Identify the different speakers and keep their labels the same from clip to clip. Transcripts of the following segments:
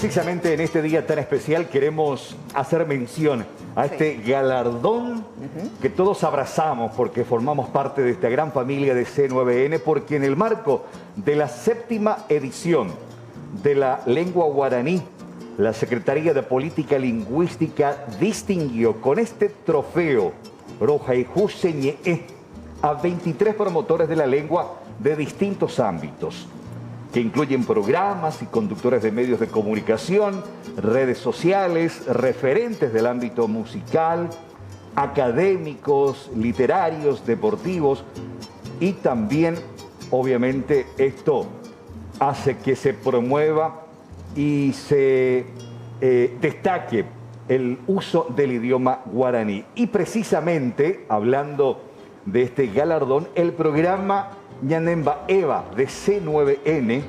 Speaker 1: precisamente en este día tan especial queremos hacer mención a este galardón que todos abrazamos porque formamos parte de esta gran familia de C9N, porque en el marco de la 7ª edición de la lengua guaraní, la Secretaría de Política Lingüística distinguió con este trofeo Roja y Juseñe a 23 promotores de la lengua de distintos ámbitos, que incluyen programas y conductores de medios de comunicación, redes sociales, referentes del ámbito musical, académicos, literarios, deportivos, y también, obviamente, esto hace que se promueva y se destaque el uso del idioma guaraní. Y precisamente, hablando de este galardón, el programa Ñanemba Eva de C9N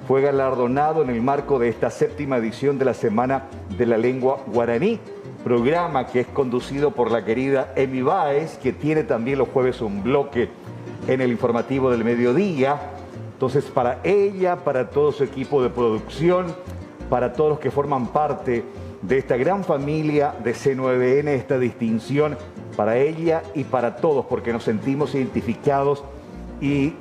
Speaker 1: fue galardonado en el marco de esta 7ª edición de la Semana de la Lengua Guaraní, programa que es conducido por la querida Emi Báez, que tiene también los jueves un bloque en el informativo del mediodía. Entonces, para ella, para todo su equipo de producción, para todos los que forman parte de esta gran familia de C9N, esta distinción para ella y para todos, porque nos sentimos identificados y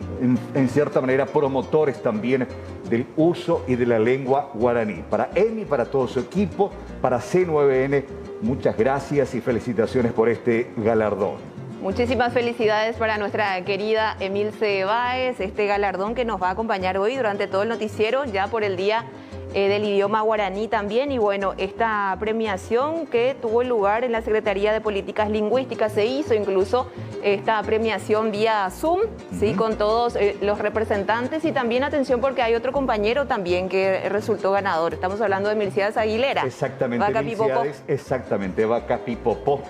Speaker 1: en cierta manera promotores también del uso y de la lengua guaraní. Para Emi, para todo su equipo, para C9N, muchas gracias y felicitaciones por este galardón.
Speaker 2: Muchísimas felicidades para nuestra querida Emilce Báez, este galardón que nos va a acompañar hoy durante todo el noticiero, ya por el día del idioma guaraní también. Y bueno, esta premiación que tuvo lugar en la Secretaría de Políticas Lingüísticas, se hizo incluso esta premiación vía Zoom, ¿sí? Con todos los representantes, y también atención porque hay otro compañero también que resultó ganador. Estamos hablando de Milciades Aguilera.
Speaker 1: Exactamente, Milciades, exactamente, Vacapipopó.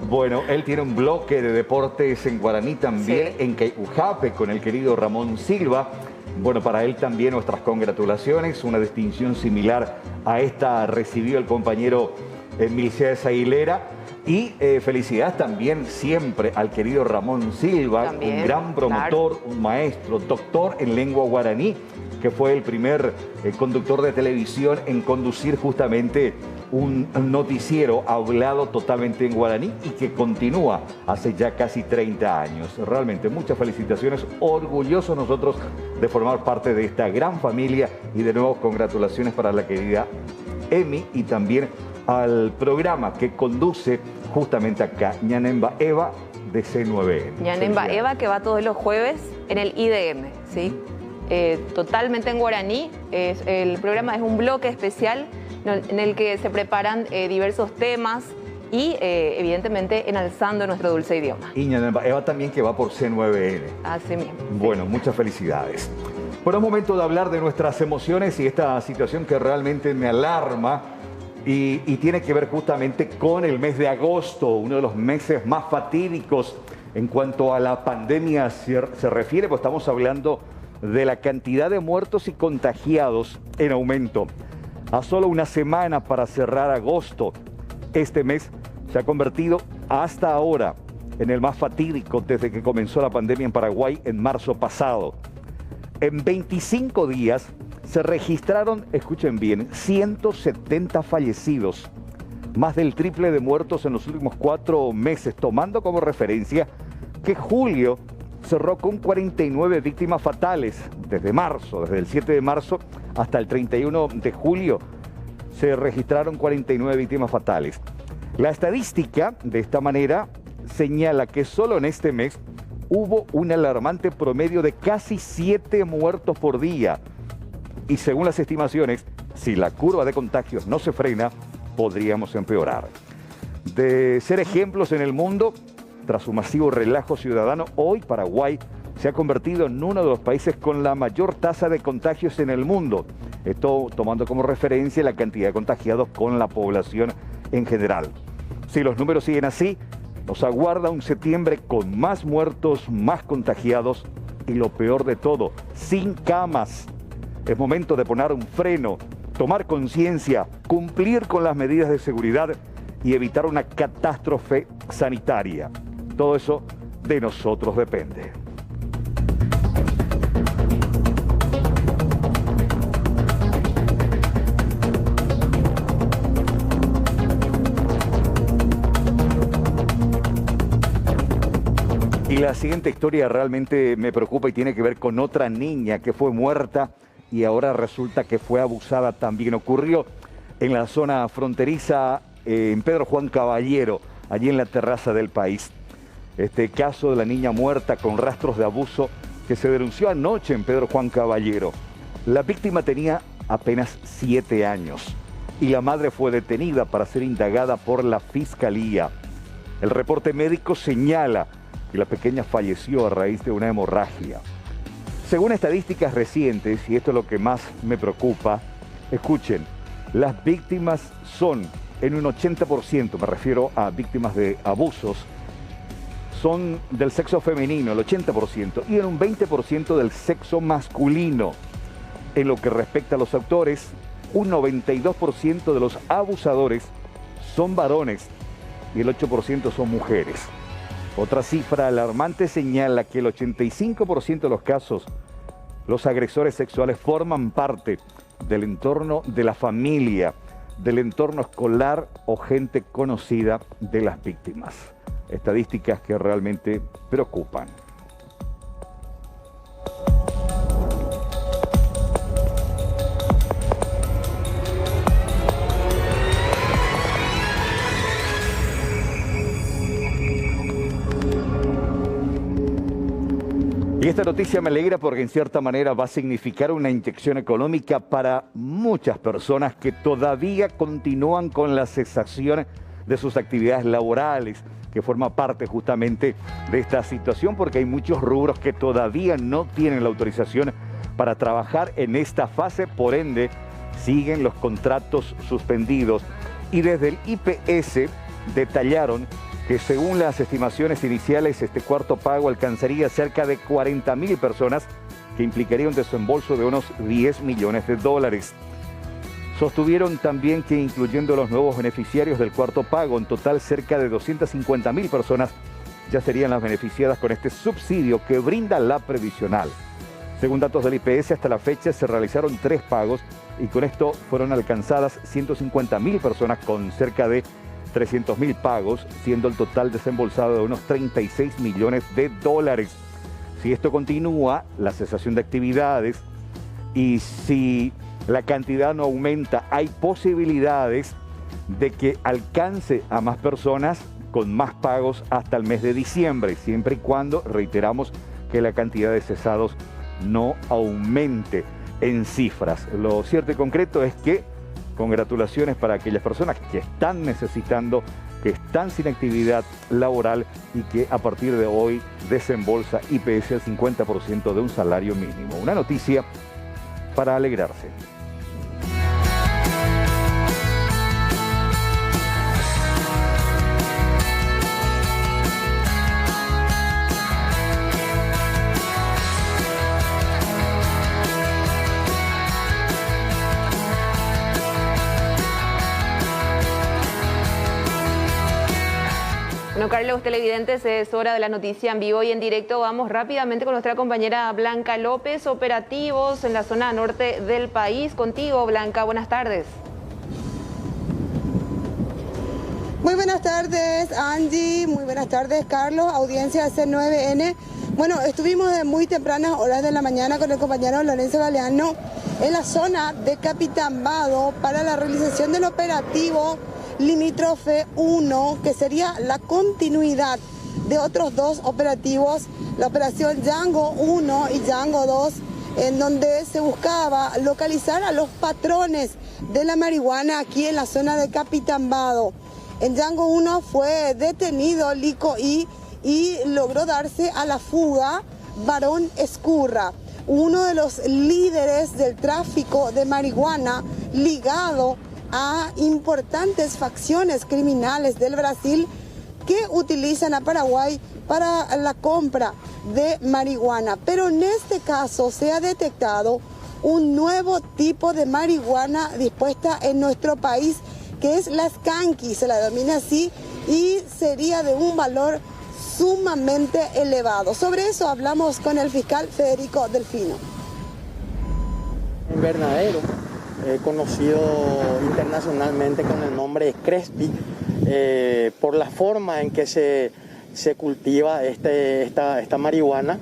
Speaker 1: Bueno, él tiene un bloque de deportes en guaraní también, sí, en Caiujape, con el querido Ramón Silva. Bueno, para él también nuestras congratulaciones, una distinción similar a esta recibió el compañero Milciades Aguilera. Y felicidades también siempre al querido Ramón Silva, también, un gran promotor, claro, un maestro, doctor en lengua guaraní, que fue el primer conductor de televisión en conducir justamente un noticiero hablado totalmente en guaraní y que continúa hace ya casi 30 años. Realmente muchas felicitaciones, orgullosos nosotros de formar parte de esta gran familia, y de nuevo congratulaciones para la querida Emi y también al programa que conduce justamente acá, Ñanemba Eva de C9N.
Speaker 2: Ñanemba Eva, que va todos los jueves en el IDM, ¿sí? Totalmente en guaraní. El programa es un bloque especial en el que se preparan diversos temas y evidentemente enalzando nuestro dulce idioma.
Speaker 1: Y Ñanemba Eva también, que va por C9N.
Speaker 2: Así mismo.
Speaker 1: Bueno, sí, muchas felicidades. Bueno, es momento de hablar de nuestras emociones y esta situación que realmente me alarma y tiene que ver justamente con el mes de agosto, uno de los meses más fatídicos en cuanto a la pandemia se refiere, pues estamos hablando de la cantidad de muertos y contagiados en aumento. A solo una semana para cerrar agosto, este mes se ha convertido hasta ahora en el más fatídico desde que comenzó la pandemia en Paraguay en marzo pasado. En 25 días se registraron, escuchen bien, 170 fallecidos, más del triple de muertos en los últimos 4 meses, tomando como referencia que julio cerró con 49 víctimas fatales desde marzo, desde el 7 de marzo hasta el 31 de julio se registraron 49 víctimas fatales. La estadística, de esta manera, señala que solo en este mes hubo un alarmante promedio de casi 7 muertos por día. Y según las estimaciones, si la curva de contagios no se frena, podríamos empeorar. De ser ejemplos en el mundo, tras su masivo relajo ciudadano, hoy Paraguay se ha convertido en uno de los países con la mayor tasa de contagios en el mundo. Esto tomando como referencia la cantidad de contagiados con la población en general. Si los números siguen así, nos aguarda un septiembre con más muertos, más contagiados y lo peor de todo, sin camas. Es momento de poner un freno, tomar conciencia, cumplir con las medidas de seguridad y evitar una catástrofe sanitaria. Todo eso de nosotros depende. Y la siguiente historia realmente me preocupa y tiene que ver con otra niña que fue muerta y ahora resulta que fue abusada también. Ocurrió en la zona fronteriza en Pedro Juan Caballero, allí en la terraza del país. Este caso de la niña muerta con rastros de abuso que se denunció anoche en Pedro Juan Caballero. La víctima tenía apenas 7 años y la madre fue detenida para ser indagada por la fiscalía. El reporte médico señala que la pequeña falleció a raíz de una hemorragia. Según estadísticas recientes, y esto es lo que más me preocupa, escuchen, las víctimas son en un 80%, me refiero a víctimas de abusos, son del sexo femenino, el 80%, y en un 20% del sexo masculino. En lo que respecta a los autores, un 92% de los abusadores son varones y el 8% son mujeres. Otra cifra alarmante señala que el 85% de los casos, los agresores sexuales forman parte del entorno de la familia, del entorno escolar o gente conocida de las víctimas. Estadísticas que realmente preocupan. Y esta noticia me alegra porque en cierta manera va a significar una inyección económica para muchas personas que todavía continúan con la cesación de sus actividades laborales, que forma parte justamente de esta situación porque hay muchos rubros que todavía no tienen la autorización para trabajar en esta fase, por ende siguen los contratos suspendidos. Y desde el IPS detallaron que según las estimaciones iniciales, este cuarto pago alcanzaría cerca de 40.000 personas, que implicaría un desembolso de unos 10 millones de dólares. Sostuvieron también que incluyendo los nuevos beneficiarios del cuarto pago, en total cerca de 250.000 personas ya serían las beneficiadas con este subsidio que brinda la previsional. Según datos del IPS, hasta la fecha se realizaron 3 pagos y con esto fueron alcanzadas 150.000 personas con cerca de 300.000 pagos, siendo el total desembolsado de unos 36 millones de dólares. Si esto continúa, la cesación de actividades, y si la cantidad no aumenta, hay posibilidades de que alcance a más personas con más pagos hasta el mes de diciembre, siempre y cuando, reiteramos, que la cantidad de cesados no aumente en cifras. Lo cierto y concreto es que congratulaciones para aquellas personas que están necesitando, que están sin actividad laboral y que a partir de hoy desembolsa IPS el 50% de un salario mínimo. Una noticia para alegrarse.
Speaker 2: Bueno, Carlos, televidentes, es hora de la noticia en vivo y en directo. Vamos rápidamente con nuestra compañera Blanca López. Operativos en la zona norte del país. Contigo, Blanca, buenas tardes.
Speaker 3: Muy buenas tardes, Angie. Muy buenas tardes, Carlos. Audiencia de C9N. Bueno, estuvimos de muy tempranas horas de la mañana con el compañero Lorenzo Galeano en la zona de Capitambado para la realización del operativo Limítrofe 1, que sería la continuidad de otros 2 operativos, la operación Django 1 y Django 2, en donde se buscaba localizar a los patrones de la marihuana aquí en la zona de Capitambado. En Django 1 fue detenido Lico I y logró darse a la fuga Barón Escurra, uno de los líderes del tráfico de marihuana ligado a importantes facciones criminales del Brasil que utilizan a Paraguay para la compra de marihuana. Pero en este caso se ha detectado un nuevo tipo de marihuana dispuesta en nuestro país, que es la skanky, se la denomina así, y sería de un valor sumamente elevado. Sobre eso hablamos con el fiscal Federico Delfino.
Speaker 4: Invernadero, conocido internacionalmente con el nombre Crespi, por la forma en que se se cultiva esta marihuana.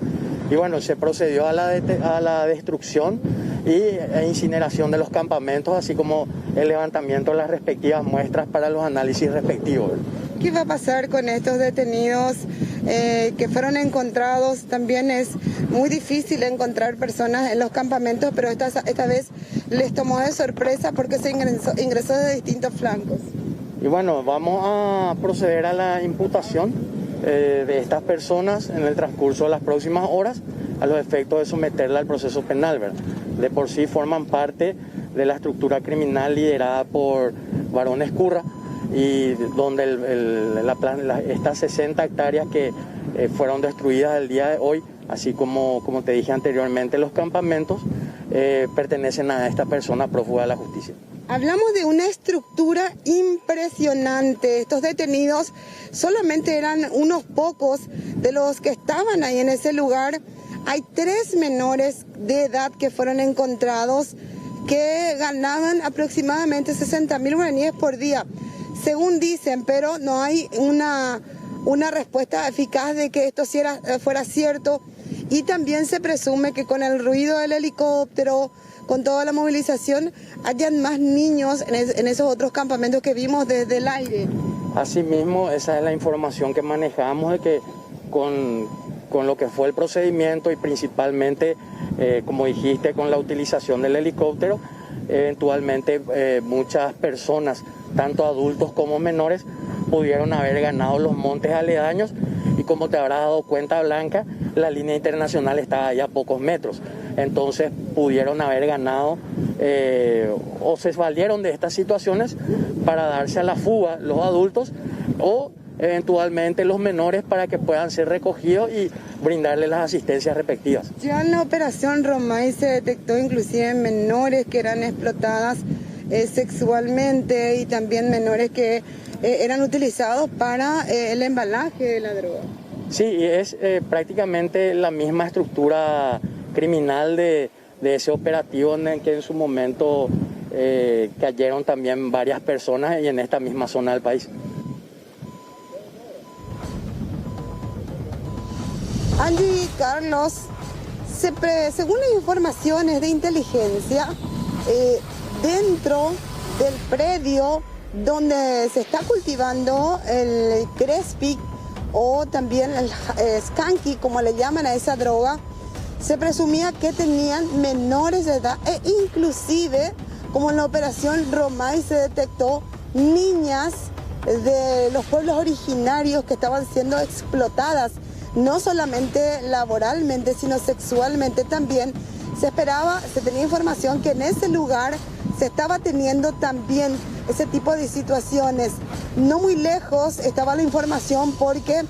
Speaker 4: Y bueno, se procedió a la destrucción e incineración de los campamentos, así como el levantamiento de las respectivas muestras para los análisis respectivos.
Speaker 3: ¿Qué va a pasar con estos detenidos que fueron encontrados? También es muy difícil encontrar personas en los campamentos, pero esta vez les tomó de sorpresa porque se ingresó de distintos flancos.
Speaker 4: Y bueno, vamos a proceder a la imputación de estas personas en el transcurso de las próximas horas a los efectos de someterla al proceso penal, ¿verdad? De por sí forman parte de la estructura criminal liderada por Barón Ezcurra, y donde estas 60 hectáreas que fueron destruidas el día de hoy, así como te dije anteriormente, los campamentos pertenecen a esta persona prófuga de la justicia.
Speaker 3: Hablamos de una estructura impresionante. Estos detenidos solamente eran unos pocos de los que estaban ahí en ese lugar. Hay 3 menores de edad que fueron encontrados que ganaban aproximadamente 60.000 guaraníes por día, según dicen, pero no hay una respuesta eficaz de que esto fuera cierto. Y también se presume que con el ruido del helicóptero, con toda la movilización, hayan más niños en esos otros campamentos que vimos desde el aire.
Speaker 4: Asimismo, esa es la información que manejamos, de que con lo que fue el procedimiento y principalmente, como dijiste, con la utilización del helicóptero, eventualmente muchas personas, tanto adultos como menores, pudieron haber ganado los montes aledaños, y como te habrás dado cuenta, Blanca, la línea internacional está allá a pocos metros. Entonces pudieron haber ganado o se valieron de estas situaciones para darse a la fuga los adultos, o eventualmente los menores, para que puedan ser recogidos y brindarles las asistencias respectivas.
Speaker 3: Ya en la operación Romay se detectó inclusive menores que eran explotadas sexualmente, y también menores que eran utilizados para el embalaje de la droga.
Speaker 4: Sí, es prácticamente la misma estructura criminal de ese operativo en el que en su momento cayeron también varias personas, y en esta misma zona del país.
Speaker 3: Angie, Carlos, según las informaciones de inteligencia, dentro del predio donde se está cultivando el Crespi, o también el Skanky, como le llaman a esa droga, se presumía que tenían menores de edad, e inclusive, como en la operación Romay, se detectó niñas de los pueblos originarios que estaban siendo explotadas, no solamente laboralmente, sino sexualmente también. Se tenía información que en ese lugar se estaba teniendo también ese tipo de situaciones. No muy lejos estaba la información, porque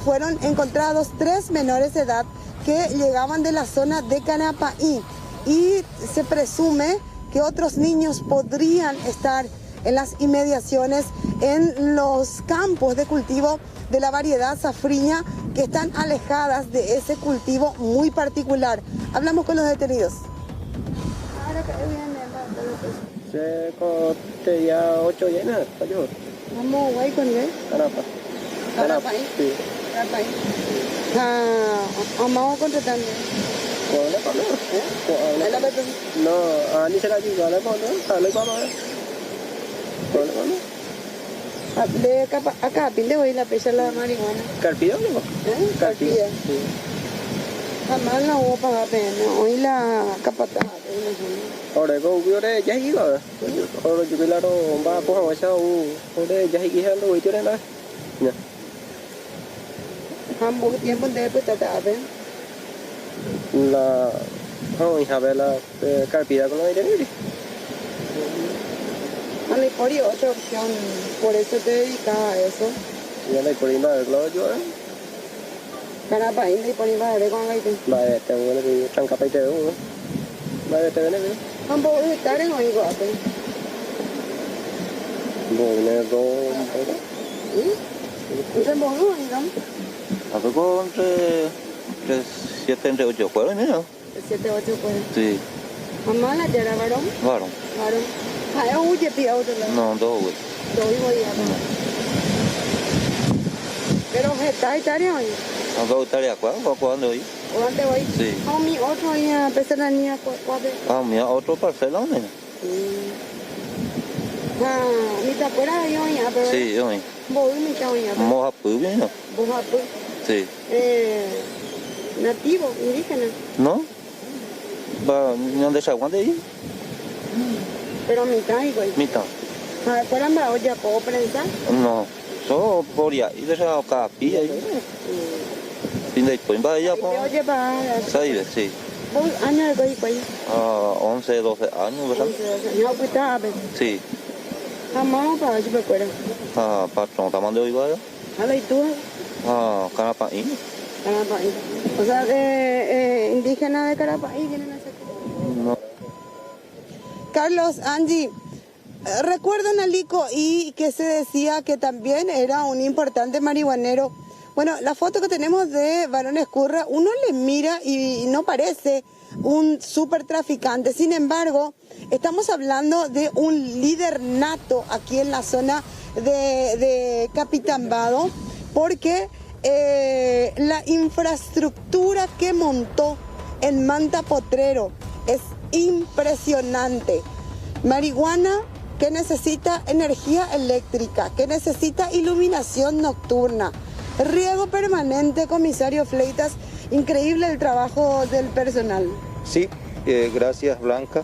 Speaker 3: fueron encontrados 3 menores de edad que llegaban de la zona de Canapaí, y se presume que otros niños podrían estar en las inmediaciones, en los campos de cultivo de la variedad safriña, que están alejadas de ese cultivo muy particular. Hablamos con los detenidos.
Speaker 5: Sẽ có thì 8 vậy nè, có chứ.
Speaker 3: Vamos, güey, con él.
Speaker 5: Canapa. Sí.
Speaker 3: Vamos contratando.
Speaker 5: Của nó có nữa. Của
Speaker 3: Đấy là bây giờ.
Speaker 5: nó như thế nào chứ, gọi nó có nữa, lấy có nữa. Của nó có nữa.
Speaker 3: Acá, pinde hoy la pesa la marihuana.
Speaker 5: Carpio no?
Speaker 3: Carpilla.
Speaker 5: Sí.
Speaker 3: Jamás la hubo para pena. Hoy la capataz.
Speaker 5: Ở đây có cái đấy giấy rồi. Ở đây là đồ ba có hàng sao, ở đây giấy kia hết rồi chứ đấy đấy. Nhỉ.
Speaker 3: Hambo tiempo de petata ven.
Speaker 5: Là không hay là carpia con nó đấy đi.
Speaker 3: Vale, por ahí otra opción. Por eso te dedicas a eso.
Speaker 5: Ya này por ahí mà lo chứ đấy.
Speaker 3: Canapa y por ahí va a ver con ahí.
Speaker 5: Bài chẳng có cái tăng cấp tay đúng không? Bài tay này.
Speaker 3: Hambo estar en hoy gọi.
Speaker 5: Rồi này có
Speaker 3: ¿Usted me lo no?
Speaker 6: Algo entre 7 entre 8 cuadros, ¿no?
Speaker 3: 7, 8 cuadros.
Speaker 6: Sí,
Speaker 3: Mamá la ya varón.
Speaker 6: varón.
Speaker 3: Varón. Hay un huye pia otro lado.
Speaker 6: No, 2, güey.
Speaker 3: Doy voy a. Pero está hectárea hoy.
Speaker 6: Có hectare quá, có ăn rồi.
Speaker 3: O antes hoy.
Speaker 6: Sí.
Speaker 3: Không mi otro ahí a pesanía qua de.
Speaker 6: Mira, otro parcelón.
Speaker 3: Mi ta fuera de hoy a pero.
Speaker 6: Sí, rồi.
Speaker 3: Voy mi ta hoy a.
Speaker 6: Mo hấp bự biết nhỉ?
Speaker 3: Vos a pues.
Speaker 6: Sí.
Speaker 3: Nativo, indígena.
Speaker 6: ¿No? Va, ¿dónde se aguanta ahí?
Speaker 3: Pero mitad y güey.
Speaker 6: Mitad.
Speaker 3: Fuera me olla puedo prensar.
Speaker 6: No. Số por ahí de esa capi ahí. Tin de pues va allá
Speaker 3: Te
Speaker 6: po.
Speaker 3: oye para.
Speaker 6: Sí, sí.
Speaker 3: Vos años de güey.
Speaker 6: 11, 12 años, ¿verdad?
Speaker 3: No, pues está a ver.
Speaker 6: Sí.
Speaker 3: Jamás para yo me acuerdo.
Speaker 6: Patrón, ¿estamos de hoy va?
Speaker 3: Hala y tú.
Speaker 6: Canapaín.
Speaker 3: Carapaí. O sea, de indígena de Carapaí vienen a hacer.
Speaker 6: No.
Speaker 3: Carlos, Angie, recuerdan a Lico y que se decía que también era un importante marihuanero. Bueno, la foto que tenemos de Barón Escurra, uno le mira y no parece un súper traficante. Sin embargo, estamos hablando de un líder nato aquí en la zona de Capitambado, porque la infraestructura que montó en Manta Potrero es impresionante. Marihuana que necesita energía eléctrica, que necesita iluminación nocturna, riego permanente, comisario Fleitas. Increíble el trabajo del personal.
Speaker 7: Sí, gracias Blanca.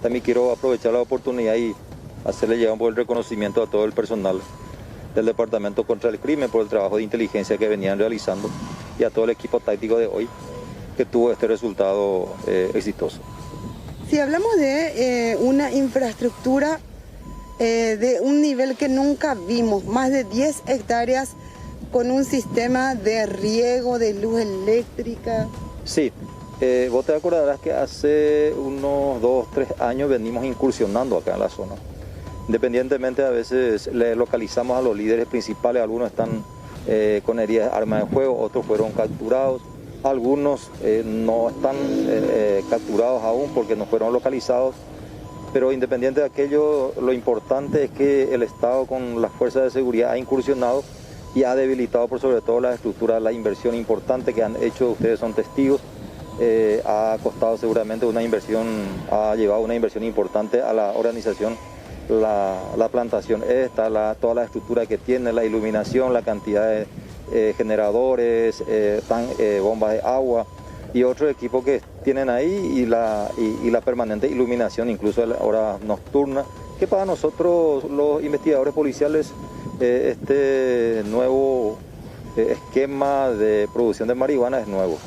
Speaker 7: También quiero aprovechar la oportunidad y hacerle llegar un poco el reconocimiento a todo el personal del Departamento contra el Crimen por el trabajo de inteligencia que venían realizando y a todo el equipo táctico de hoy que tuvo este resultado exitoso.
Speaker 3: Si hablamos de una infraestructura de un nivel que nunca vimos, más de 10 hectáreas con un sistema de riego, de luz eléctrica.
Speaker 7: Sí, vos te acordarás que hace unos 2, 3 años venimos incursionando acá en la zona. Independientemente, a veces le localizamos a los líderes principales, algunos están con heridas de arma de fuego, otros fueron capturados, algunos no están capturados aún porque no fueron localizados, pero independiente de aquello, lo importante es que el Estado con las fuerzas de seguridad ha incursionado y ha debilitado por sobre todo la estructura, la inversión importante que han hecho, ustedes son testigos, ha costado seguramente una inversión, ha llevado una inversión importante a la organización. La plantación toda la estructura que tiene, la iluminación, la cantidad de generadores, bombas de agua y otros equipos que tienen ahí y la permanente iluminación, incluso a la hora nocturna, que para nosotros los investigadores policiales este nuevo esquema de producción de marihuana es nuevo.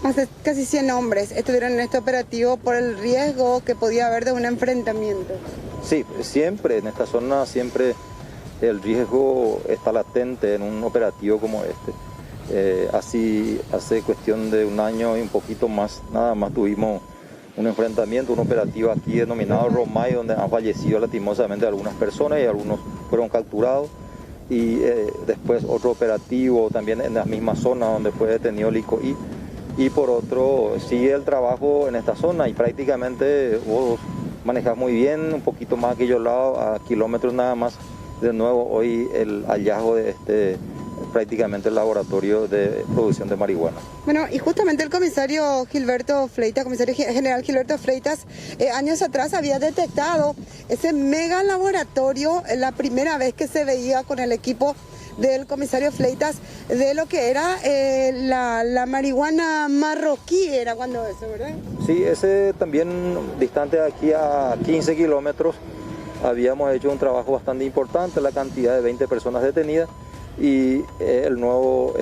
Speaker 3: Más de casi 100 hombres estuvieron en este operativo por el riesgo que podía haber de un enfrentamiento.
Speaker 7: Sí, siempre en esta zona siempre el riesgo está latente en un operativo como este. Así hace cuestión de un año y un poquito más, nada más tuvimos un enfrentamiento, un operativo aquí denominado Romay, donde han fallecido lastimosamente algunas personas y algunos fueron capturados. Y después otro operativo también en la misma zona donde fue detenido Lico y por otro sigue el trabajo en esta zona y prácticamente vos manejas muy bien, un poquito más a aquellos lados, a kilómetros nada más. De nuevo hoy el hallazgo de prácticamente el laboratorio de producción de marihuana.
Speaker 3: Bueno, y justamente el comisario Gilberto Fleitas, comisario general Gilberto Fleitas, años atrás había detectado ese mega laboratorio, la primera vez que se veía con el equipo del comisario Fleitas, de lo que era la marihuana marroquí, era cuando eso, ¿verdad?
Speaker 7: Sí, ese también distante de aquí a 15 kilómetros habíamos hecho un trabajo bastante importante, la cantidad de 20 personas detenidas y el nuevo,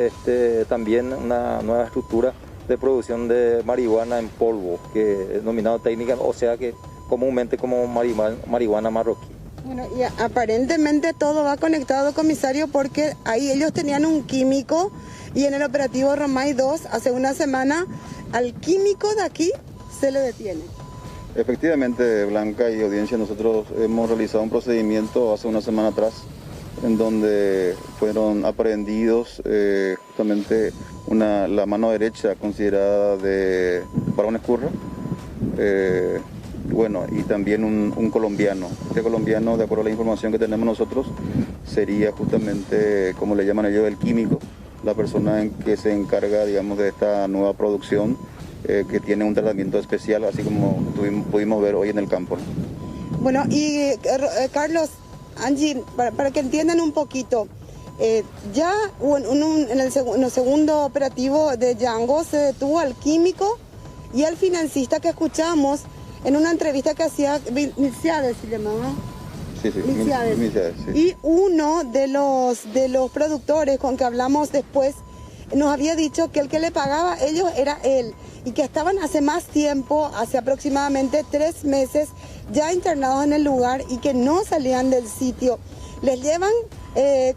Speaker 7: también una nueva estructura de producción de marihuana en polvo, que es denominado técnica, o sea que comúnmente como marihuana marroquí.
Speaker 3: Bueno, y aparentemente todo va conectado, comisario, porque ahí ellos tenían un químico y en el operativo Romay 2, hace una semana, al químico de aquí se le detiene.
Speaker 8: Efectivamente, Blanca y audiencia, nosotros hemos realizado un procedimiento hace una semana atrás en donde fueron aprehendidos justamente la mano derecha considerada de Barón Escurra, y también un colombiano. Este colombiano, de acuerdo a la información que tenemos nosotros, sería justamente, como le llaman ellos, el químico la persona en que se encarga, digamos, de esta nueva producción, que tiene un tratamiento especial, así como pudimos ver hoy en el campo.
Speaker 3: Bueno, y Carlos, Angie, para que entiendan un poquito, ya en el segundo operativo de Django se detuvo al químico y al financista que escuchamos en una entrevista que hacía Milciades, ¿se llamaba?
Speaker 8: Sí, Milciades, sí.
Speaker 3: Y uno de los productores con que hablamos después nos había dicho que el que le pagaba a ellos era él y que estaban hace más tiempo, hace aproximadamente 3 meses, ya internados en el lugar y que no salían del sitio. Les llevan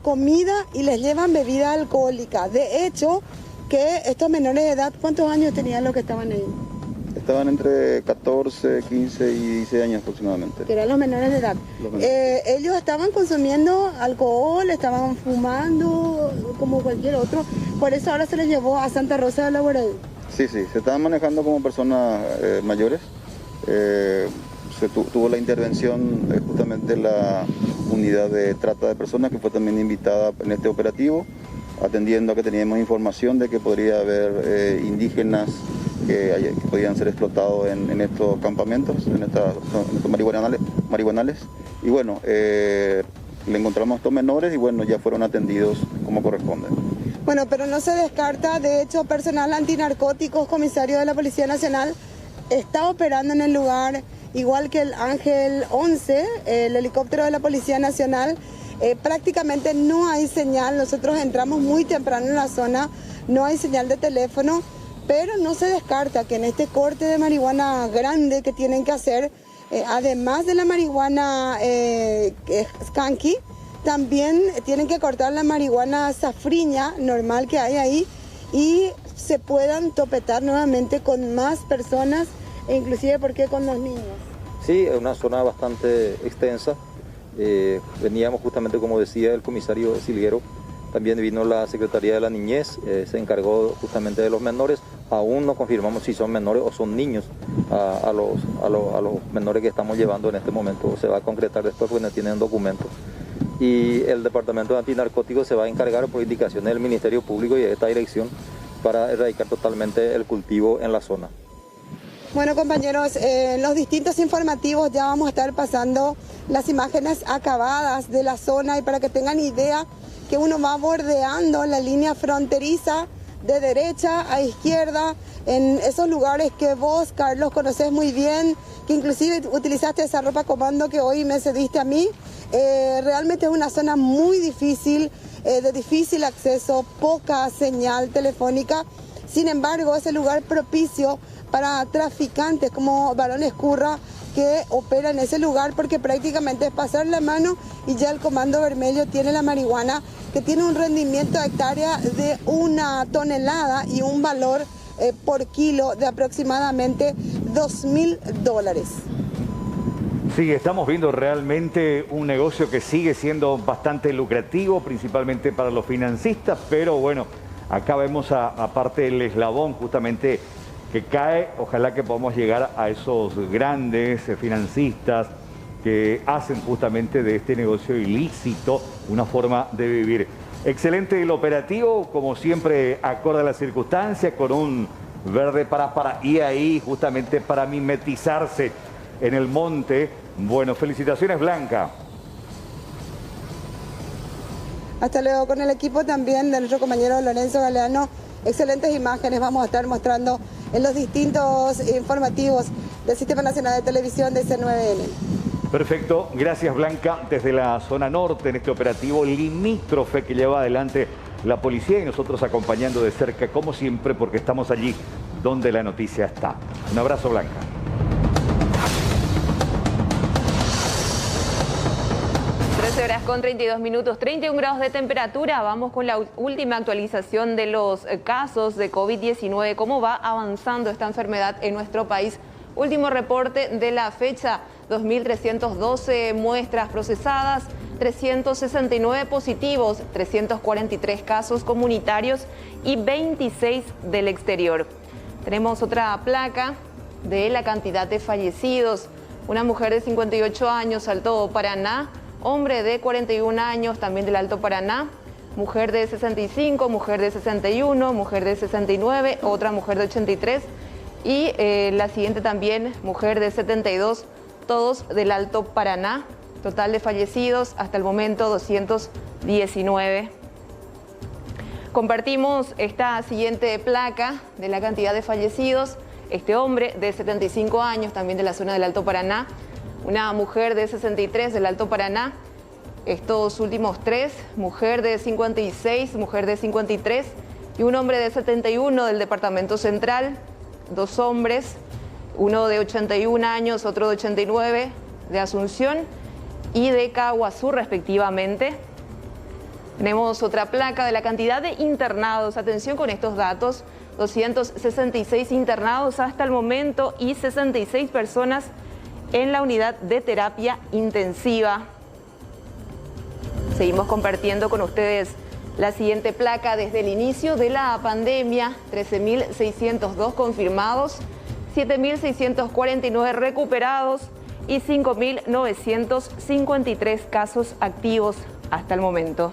Speaker 3: comida y les llevan bebida alcohólica. De hecho, que estos menores de edad, ¿cuántos años tenían los que estaban ahí?
Speaker 8: Estaban entre 14, 15 y 16 años aproximadamente.
Speaker 3: Que eran los menores de edad. Ellos estaban consumiendo alcohol, estaban fumando, como cualquier otro. Por eso ahora se les llevó a Santa Rosa de la Guardia.
Speaker 8: Sí, se estaban manejando como personas mayores. Tuvo la intervención justamente la unidad de trata de personas, que fue también invitada en este operativo, atendiendo a que teníamos información de que podría haber indígenas que podían ser explotados en estos campamentos, en estos marihuanales. Y bueno, le encontramos a estos menores y bueno, ya fueron atendidos como corresponde.
Speaker 3: Bueno, pero no se descarta, de hecho, personal antinarcóticos, comisario de la Policía Nacional, está operando en el lugar, igual que el Ángel 11, el helicóptero de la Policía Nacional. Prácticamente no hay señal, nosotros entramos muy temprano en la zona, no hay señal de teléfono, pero no se descarta que en este corte de marihuana grande que tienen que hacer, además de la marihuana skanky, también tienen que cortar la marihuana safriña normal que hay ahí y se puedan topetar nuevamente con más personas, e inclusive porque con los niños.
Speaker 7: Sí, es una zona bastante extensa. Veníamos justamente, como decía el comisario Silguero, también vino la Secretaría de la Niñez, se encargó justamente de los menores. Aún no confirmamos si son menores o son niños a los menores que estamos llevando en este momento. Se va a concretar después porque no tienen documentos. Y el Departamento de Antinarcóticos se va a encargar por indicaciones del Ministerio Público y de esta dirección para erradicar totalmente el cultivo en la zona.
Speaker 3: Bueno, compañeros, en los distintos informativos ya vamos a estar pasando las imágenes acabadas de la zona y para que tengan idea que uno va bordeando la línea fronteriza de derecha a izquierda en esos lugares que vos, Carlos, conocés muy bien, que inclusive utilizaste esa ropa comando que hoy me cediste a mí. Realmente es una zona muy difícil, de difícil acceso, poca señal telefónica. Sin embargo, es el lugar propicio para traficantes como Barón Escurra, que opera en ese lugar, porque prácticamente es pasar la mano y ya el Comando Vermelho tiene la marihuana, que tiene un rendimiento de hectárea de 1 tonelada y un valor por kilo de aproximadamente $2.000.
Speaker 1: Sí, estamos viendo realmente un negocio que sigue siendo bastante lucrativo, principalmente para los financistas, pero bueno, acá vemos aparte el eslabón justamente que cae. Ojalá que podamos llegar a esos grandes financistas que hacen justamente de este negocio ilícito una forma de vivir. Excelente el operativo, como siempre, acorde a las circunstancias, con un verde para y ahí justamente para mimetizarse en el monte. Bueno, felicitaciones, Blanca.
Speaker 3: Hasta luego. Con el equipo también de nuestro compañero Lorenzo Galeano, excelentes imágenes vamos a estar mostrando en los distintos informativos del Sistema Nacional de Televisión de C9N.
Speaker 1: Perfecto, gracias, Blanca, desde la zona norte en este operativo limítrofe que lleva adelante la policía y nosotros acompañando de cerca como siempre porque estamos allí donde la noticia está. Un abrazo, Blanca.
Speaker 2: Horas con 32 minutos, 31 grados de temperatura. Vamos con la última actualización de los casos de COVID-19, cómo va avanzando esta enfermedad en nuestro país. Último reporte de la fecha, 2.312 muestras procesadas, 369 positivos, 343 casos comunitarios y 26 del exterior. Tenemos otra placa de la cantidad de fallecidos. Una mujer de 58 años, Alto Paraná. Hombre de 41 años, también del Alto Paraná. mujer de 65, mujer de 61, mujer de 69, otra mujer de 83 y la siguiente también, mujer de 72, todos del Alto Paraná. Total de fallecidos hasta el momento 219. Compartimos esta siguiente placa de la cantidad de fallecidos. Este hombre de 75 años, también de la zona del Alto Paraná. Una mujer de 63 del Alto Paraná. Estos últimos tres, mujer de 56, mujer de 53 y un hombre de 71 del Departamento Central. Dos hombres, uno de 81 años, otro de 89 de Asunción y de Caguazú respectivamente. Tenemos otra placa de la cantidad de internados. Atención con estos datos, 266 internados hasta el momento y 66 personas en la unidad de terapia intensiva. Seguimos compartiendo con ustedes la siguiente placa desde el inicio de la pandemia, 13.602 confirmados, 7.649 recuperados y 5.953 casos activos hasta el momento.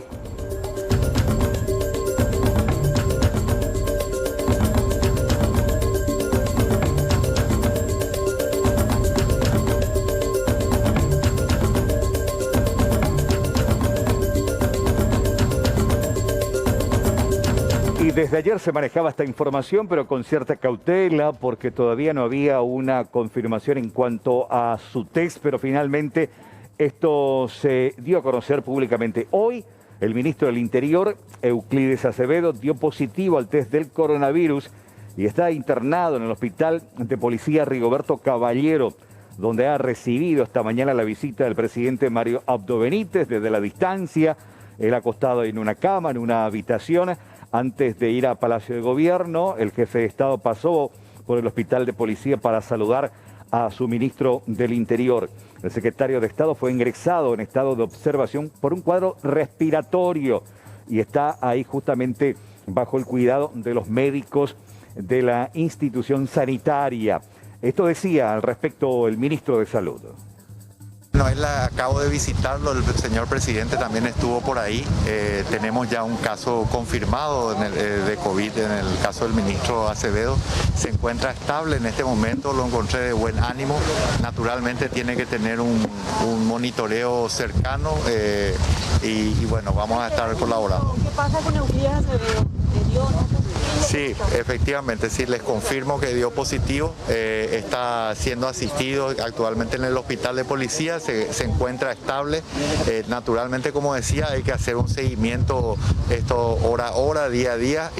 Speaker 1: Y desde ayer se manejaba esta información, pero con cierta cautela, porque todavía no había una confirmación en cuanto a su test, pero finalmente esto se dio a conocer públicamente. Hoy, el ministro del Interior, Euclides Acevedo, dio positivo al test del coronavirus y está internado en el Hospital de Policía Rigoberto Caballero, donde ha recibido esta mañana la visita del presidente Mario Abdo Benítez desde la distancia. Él acostado en una cama, en una habitación. Antes de ir a Palacio de Gobierno, el jefe de Estado pasó por el Hospital de Policía para saludar a su ministro del Interior. El secretario de Estado fue ingresado en estado de observación por un cuadro respiratorio y está ahí justamente bajo el cuidado de los médicos de la institución sanitaria. Esto decía al respecto el ministro de Salud.
Speaker 9: No, él acabo de visitarlo, el señor presidente también estuvo por ahí. Tenemos ya un caso confirmado de COVID en el caso del ministro Acevedo. Se encuentra estable en este momento, lo encontré de buen ánimo. Naturalmente tiene que tener un monitoreo cercano y bueno, vamos a estar colaborando.
Speaker 10: ¿Qué pasa con Euclides Acevedo?
Speaker 9: Sí, efectivamente, sí, les confirmo que dio positivo, está siendo asistido actualmente en el hospital de policía, se encuentra estable. Naturalmente, como decía, hay que hacer un seguimiento hora a hora, día a día,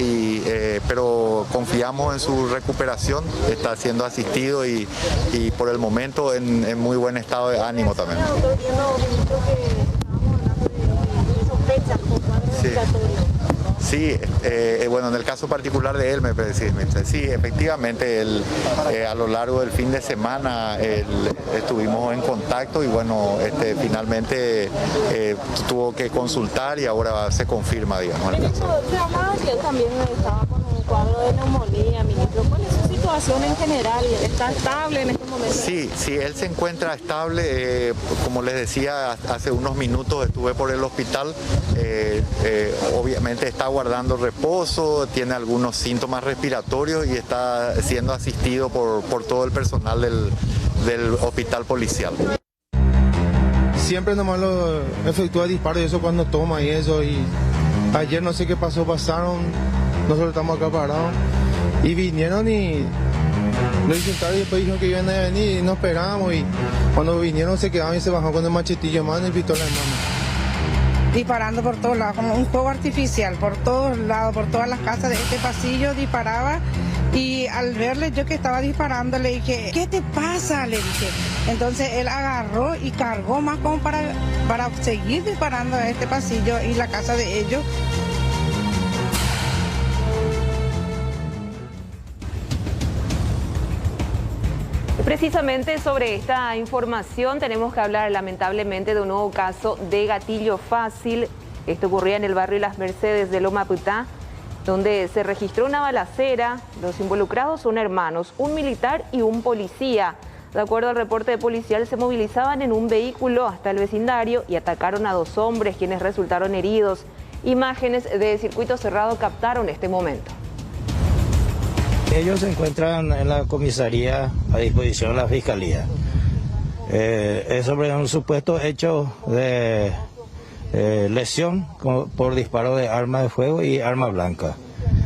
Speaker 9: pero confiamos en su recuperación, está siendo asistido y por el momento en muy buen estado de ánimo también. Sí. Sí, bueno, en el caso particular de él, me parece, sí, efectivamente, a lo largo del fin de semana estuvimos en contacto y bueno, finalmente tuvo que consultar y ahora se confirma, digamos.
Speaker 10: Se hablaba que él también estaba con un cuadro de neumonía, ministro. ¿Cuál es su situación en general? ¿Está estable en este momento?
Speaker 9: Sí, él se encuentra estable. Como les decía, hace unos minutos estuve por el hospital. Obviamente está guardando reposo, tiene algunos síntomas respiratorios y está siendo asistido por todo el personal del hospital policial.
Speaker 11: Siempre nomás lo efectúa disparos y eso cuando toma y eso. Y ayer no sé qué pasó, pasaron, nosotros estamos acá parados y vinieron y lo intentaron y después dijeron que iban a venir y nos esperábamos y cuando vinieron se quedaban y se bajaron con el machetillo en mano y pistola en mano.
Speaker 12: Disparando por todos lados, como un fuego artificial, por todos lados, por todas las casas de este pasillo disparaba y al verle yo que estaba disparando le dije, ¿qué te pasa? Le dije. Entonces él agarró y cargó más como para seguir disparando a este pasillo y la casa de ellos.
Speaker 2: Precisamente sobre esta información tenemos que hablar lamentablemente de un nuevo caso de gatillo fácil. Esto ocurría en el barrio Las Mercedes de Loma Putá, donde se registró una balacera. Los involucrados son hermanos, un militar y un policía. De acuerdo al reporte policial, se movilizaban en un vehículo hasta el vecindario y atacaron a dos hombres quienes resultaron heridos. Imágenes de circuito cerrado captaron este momento.
Speaker 13: Ellos se encuentran en la comisaría a disposición de la Fiscalía. Es sobre un supuesto hecho de lesión por disparo de arma de fuego y arma blanca.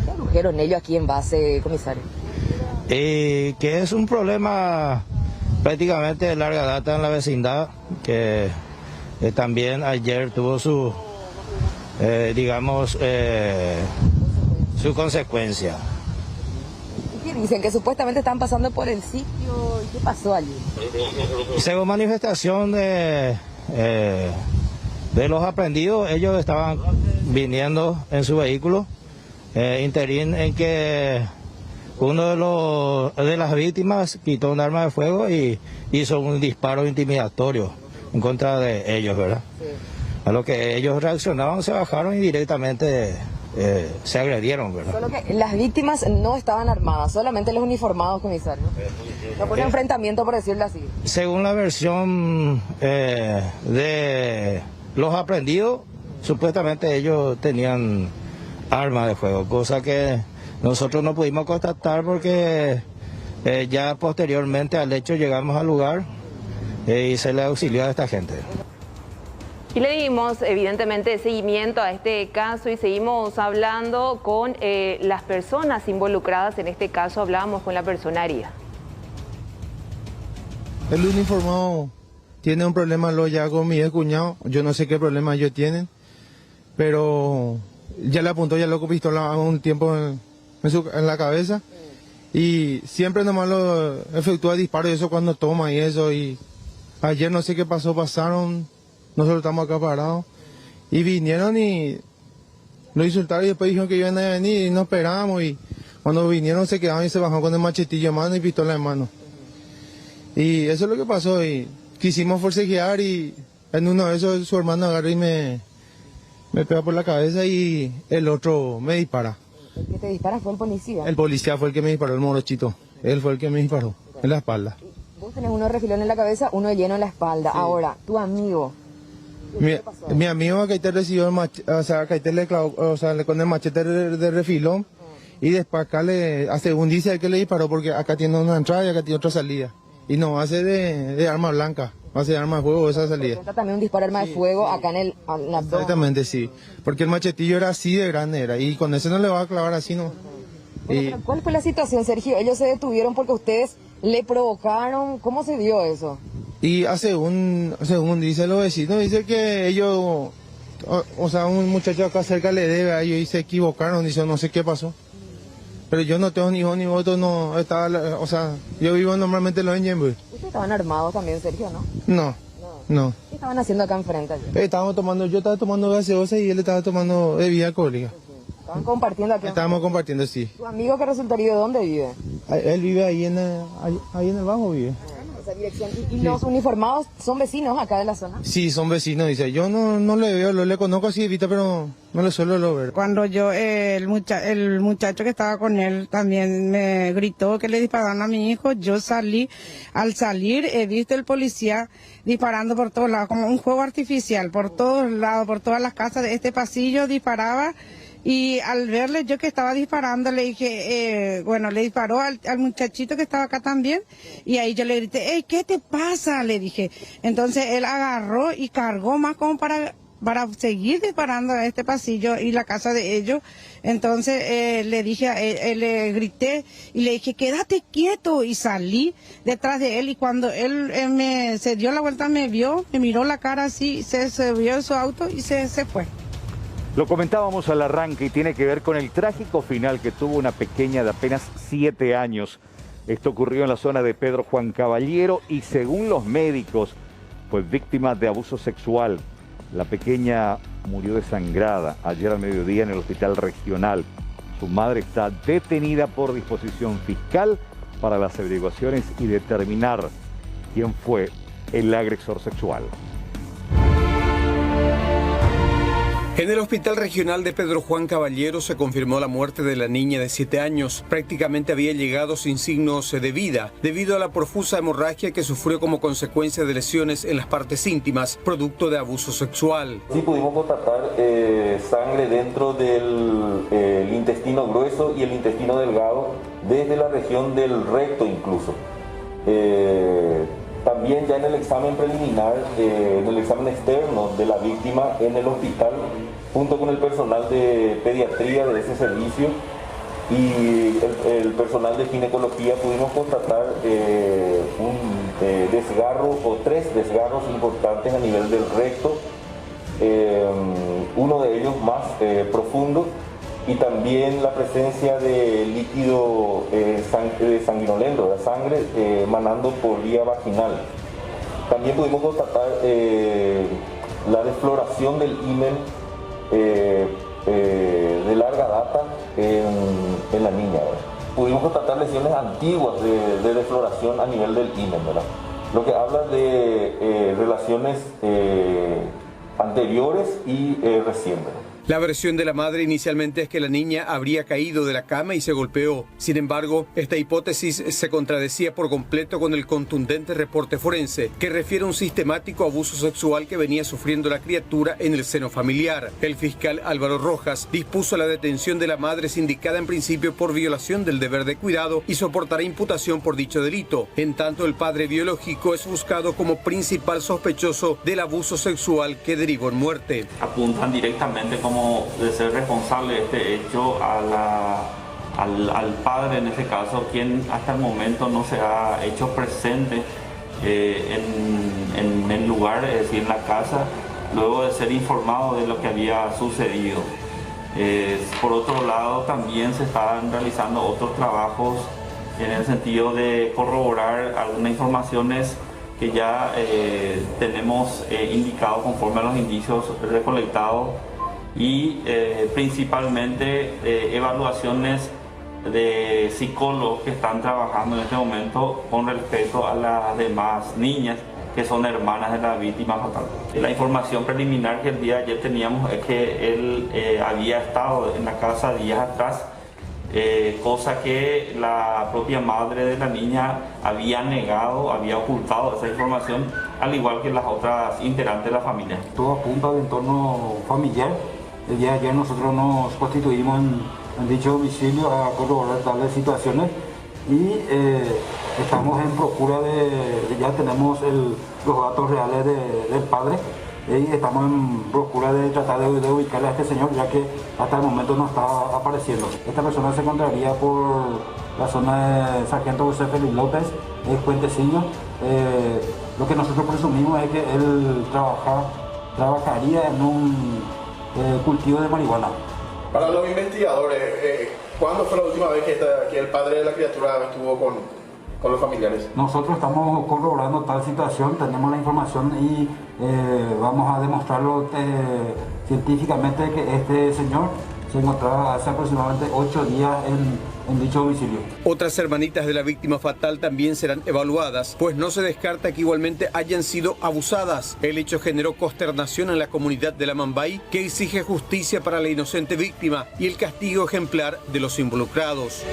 Speaker 14: ¿Qué adujeron ellos aquí en base, comisario?
Speaker 13: Que es un problema prácticamente de larga data en la vecindad, que también ayer tuvo su, su consecuencia.
Speaker 14: ¿Qué dicen? Que supuestamente están pasando por el sitio. ¿Qué pasó allí?
Speaker 13: Según manifestación de los aprendidos, ellos estaban viniendo en su vehículo, interín en que uno de las víctimas quitó un arma de fuego y hizo un disparo intimidatorio en contra de ellos, ¿verdad? Sí. A lo que ellos reaccionaron, se bajaron y directamente se agredieron, ¿verdad?
Speaker 14: Solo que las víctimas no estaban armadas, solamente los uniformados, comisario. No fue un enfrentamiento, por decirlo así.
Speaker 13: Según la versión de los aprendidos, supuestamente ellos tenían armas de fuego, cosa que nosotros no pudimos constatar porque ya posteriormente al hecho llegamos al lugar y se le auxilió a esta gente.
Speaker 2: Y le dimos evidentemente seguimiento a este caso y seguimos hablando con las personas involucradas. En este caso hablábamos con la persona herida.
Speaker 11: El uniformado tiene un problema ya con mi cuñado, yo no sé qué problema ellos tienen, pero ya le apuntó ya loco pistola un tiempo en la cabeza y siempre nomás lo efectúa disparos y eso cuando toma y eso, y ayer no sé qué pasó, pasaron, nosotros estamos acá parados y vinieron y lo insultaron y después dijeron que iban a venir y nos esperábamos, y cuando vinieron se quedaron y se bajaron con el machetillo en mano y pistola en mano. Y eso es lo que pasó y quisimos forcejear y en uno de esos su hermano agarra y me pega por la cabeza y el otro me dispara.
Speaker 14: ¿El que te dispara fue el policía?
Speaker 11: El policía fue el que me disparó, el morochito. Él fue el que me disparó en la espalda.
Speaker 14: Vos tenés uno de refilón en la cabeza, uno lleno en la espalda. Sí. Ahora, tu amigo.
Speaker 11: Mi amigo a Caetel recibió el machete, o sea, Caetel le clavó, o sea, con el machete de refilón y después acá según dice el que le disparó, porque acá tiene una entrada y acá tiene otra salida. Y no hace de arma blanca, hace de arma de fuego esa salida.
Speaker 14: Porque también un disparo de arma de fuego acá en el abdomen.
Speaker 11: Exactamente, sí. Porque el machetillo era así de grande, y con eso no le va a clavar así, ¿no?
Speaker 14: Bueno, pero ¿cuál fue la situación, Sergio? ¿Ellos se detuvieron porque ustedes le provocaron? ¿Cómo se dio eso?
Speaker 11: Y según dice los vecinos, dice que ellos, o sea, un muchacho acá cerca le debe a ellos y se equivocaron, dice, no sé qué pasó. Pero yo no tengo ni hijo ni voto, no estaba, o sea, yo vivo normalmente en los Ñembe.
Speaker 14: ¿Ustedes estaban armados también, Sergio, no?
Speaker 11: No.
Speaker 14: ¿Qué estaban haciendo acá enfrente ayer?
Speaker 11: Yo estaba tomando gaseosa y él estaba tomando bebida alcohólica.
Speaker 14: ¿Estaban compartiendo aquí?
Speaker 11: Estábamos compartiendo, sí.
Speaker 14: ¿Tu amigo que resultó herido dónde vive?
Speaker 11: Él vive ahí en el bajo, vive.
Speaker 14: Esa dirección. ¿Y los uniformados son vecinos acá de la zona?
Speaker 11: Sí, son vecinos, dice. Yo no le veo, le conozco así de vista, pero no le suelo ver.
Speaker 12: Cuando el muchacho que estaba con él también me gritó que le dispararon a mi hijo, yo salí. Al salir he visto el policía disparando por todos lados, como un juego artificial, por todos lados, por todas las casas de este pasillo disparaba. Y al verle yo que estaba disparando, le dije, le disparó al muchachito que estaba acá también, y ahí yo le grité, hey, ¿qué te pasa? Le dije. Entonces él agarró y cargó más como para seguir disparando a este pasillo y la casa de ellos. Entonces le dije, le grité y le dije, quédate quieto, y salí detrás de él, y cuando él se dio la vuelta, me vio, me miró la cara así, se vio en su auto y se fue.
Speaker 1: Lo comentábamos al arranque y tiene que ver con el trágico final que tuvo una pequeña de apenas 7 años. Esto ocurrió en la zona de Pedro Juan Caballero y según los médicos, pues víctima de abuso sexual. La pequeña murió desangrada ayer al mediodía en el hospital regional. Su madre está detenida por disposición fiscal para las averiguaciones y determinar quién fue el agresor sexual.
Speaker 15: En el Hospital Regional de Pedro Juan Caballero se confirmó la muerte de la niña de 7 años. Prácticamente había llegado sin signos de vida, debido a la profusa hemorragia que sufrió como consecuencia de lesiones en las partes íntimas, producto de abuso sexual.
Speaker 6: Sí pudimos constatar sangre dentro del intestino grueso y el intestino delgado, desde la región del recto incluso. También ya en el examen preliminar, en el examen externo de la víctima en el hospital, junto con el personal de pediatría de ese servicio y el personal de ginecología, pudimos constatar un desgarro o 3 desgarros importantes a nivel del recto, uno de ellos más profundo, y también la presencia de líquido sanguinolento, de sangre emanando por vía vaginal. También pudimos constatar la desfloración del himen de larga data en la niña, ¿verdad? Pudimos constatar lesiones antiguas de desfloración a nivel del himen, ¿verdad? Lo que habla de relaciones anteriores y recientes.
Speaker 15: La versión de la madre inicialmente es que la niña habría caído de la cama y se golpeó. Sin embargo, esta hipótesis se contradecía por completo con el contundente reporte forense, que refiere a un sistemático abuso sexual que venía sufriendo la criatura en el seno familiar. El fiscal Álvaro Rojas dispuso la detención de la madre, sindicada en principio por violación del deber de cuidado, y soportará imputación por dicho delito. En tanto, el padre biológico es buscado como principal sospechoso del abuso sexual que derivó en muerte.
Speaker 16: Apuntan directamente como de ser responsable de este hecho al padre, en este caso, quien hasta el momento no se ha hecho presente en el lugar, es decir, en la casa, luego de ser informado de lo que había sucedido. Por otro lado, también se están realizando otros trabajos en el sentido de corroborar algunas informaciones que ya tenemos indicado conforme a los indicios recolectados, y principalmente evaluaciones de psicólogos que están trabajando en este momento con respecto a las demás niñas que son hermanas de la víctima fatal. La información preliminar que el día de ayer teníamos es que él había estado en la casa días atrás, cosa que la propia madre de la niña había negado, había ocultado esa información, al igual que las otras integrantes de la familia.
Speaker 17: Todo apunta al entorno familiar. El día de ayer nosotros nos constituimos en dicho domicilio a corroborar tales situaciones y estamos en procura ya tenemos los datos reales del padre y estamos en procura de tratar de ubicar a este señor, ya que hasta el momento no está apareciendo. Esta persona se encontraría por la zona de Sargento José Félix López, es Puentecillo. Lo que nosotros presumimos es que él trabajaría en un cultivo de marihuana.
Speaker 18: Para los investigadores, ¿cuándo fue la última vez que el padre de la criatura estuvo con los familiares?
Speaker 17: Nosotros estamos corroborando tal situación, tenemos la información y vamos a demostrarlo científicamente que este señor se encontraba hace aproximadamente 8 días en dicho domicilio.
Speaker 15: Otras hermanitas de la víctima fatal también serán evaluadas, pues no se descarta que igualmente hayan sido abusadas. El hecho generó consternación en la comunidad de La Mambay, que exige justicia para la inocente víctima y el castigo ejemplar de los involucrados.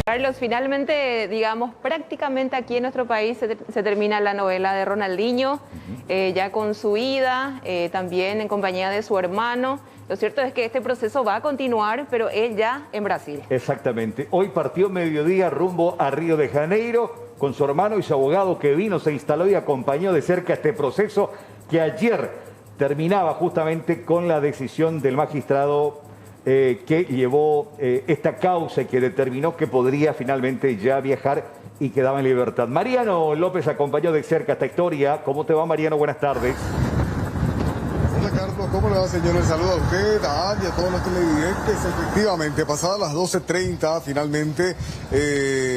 Speaker 2: Carlos, finalmente, digamos, prácticamente aquí en nuestro país se termina la novela de Ronaldinho, ya con su ida, también en compañía de su hermano. Lo cierto es que este proceso va a continuar, pero él ya en Brasil.
Speaker 1: Exactamente. Hoy partió mediodía rumbo a Río de Janeiro con su hermano y su abogado que vino, se instaló y acompañó de cerca este proceso que ayer terminaba justamente con la decisión del magistrado que llevó esta causa y que determinó que podría finalmente ya viajar y quedaba en libertad. Mariano López acompañó de cerca esta historia. ¿Cómo te va, Mariano? Buenas tardes.
Speaker 19: Hola Carlos, ¿cómo le va, señores? Saludos a usted, a Andy, a todos los televidentes. Efectivamente, pasadas las 12:30 finalmente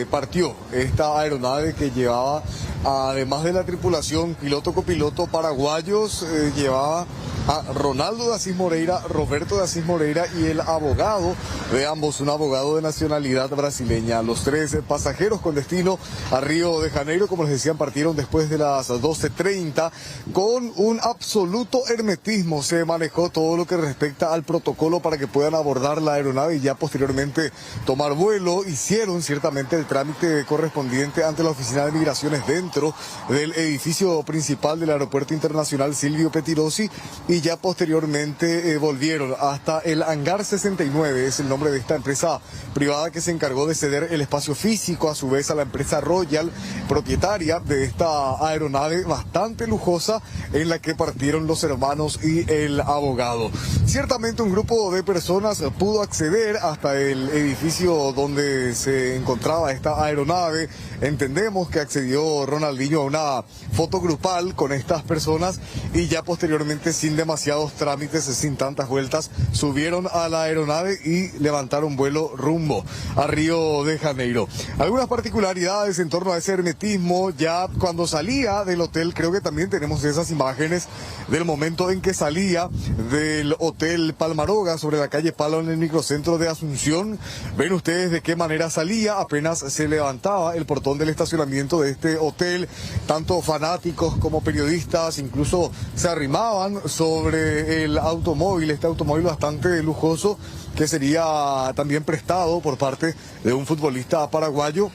Speaker 19: partió esta aeronave que llevaba, además de la tripulación, piloto copiloto paraguayos, llevaba a Ronaldo de Asís Moreira, Roberto de Asís Moreira y el abogado de ambos, un abogado de nacionalidad brasileña. Los 3 pasajeros con destino a Río de Janeiro, como les decían, partieron después de las 12:30 con un absoluto hermetismo. Se manejó todo lo que respecta al protocolo para que puedan abordar la aeronave y ya posteriormente tomar vuelo. Hicieron ciertamente el trámite correspondiente ante la Oficina de Migraciones dentro del edificio principal del Aeropuerto Internacional Silvio Pettirossi y ya posteriormente volvieron hasta el Hangar 69, es el nombre de esta empresa privada que se encargó de ceder el espacio físico a su vez a la empresa Royal, propietaria de esta aeronave bastante lujosa en la que partieron los hermanos y el abogado. Ciertamente un grupo de personas pudo acceder hasta el edificio donde se encontraba esta aeronave. Entendemos que accedió Ronaldinho a una foto grupal con estas personas y ya posteriormente, sin demasiados trámites, sin tantas vueltas, subieron a la aeronave y levantaron vuelo rumbo a Río de Janeiro. Algunas particularidades en torno a ese hermetismo: ya cuando salía del hotel, creo que también tenemos esas imágenes del momento en que salía del Hotel Palmaroga sobre la calle Palo en el microcentro de Asunción. Ven ustedes de qué manera salía, apenas se levantaba el portón del estacionamiento de este hotel. Tanto fanáticos como periodistas incluso se arrimaban sobre el automóvil, este automóvil bastante lujoso que sería también prestado por parte de un futbolista paraguayo.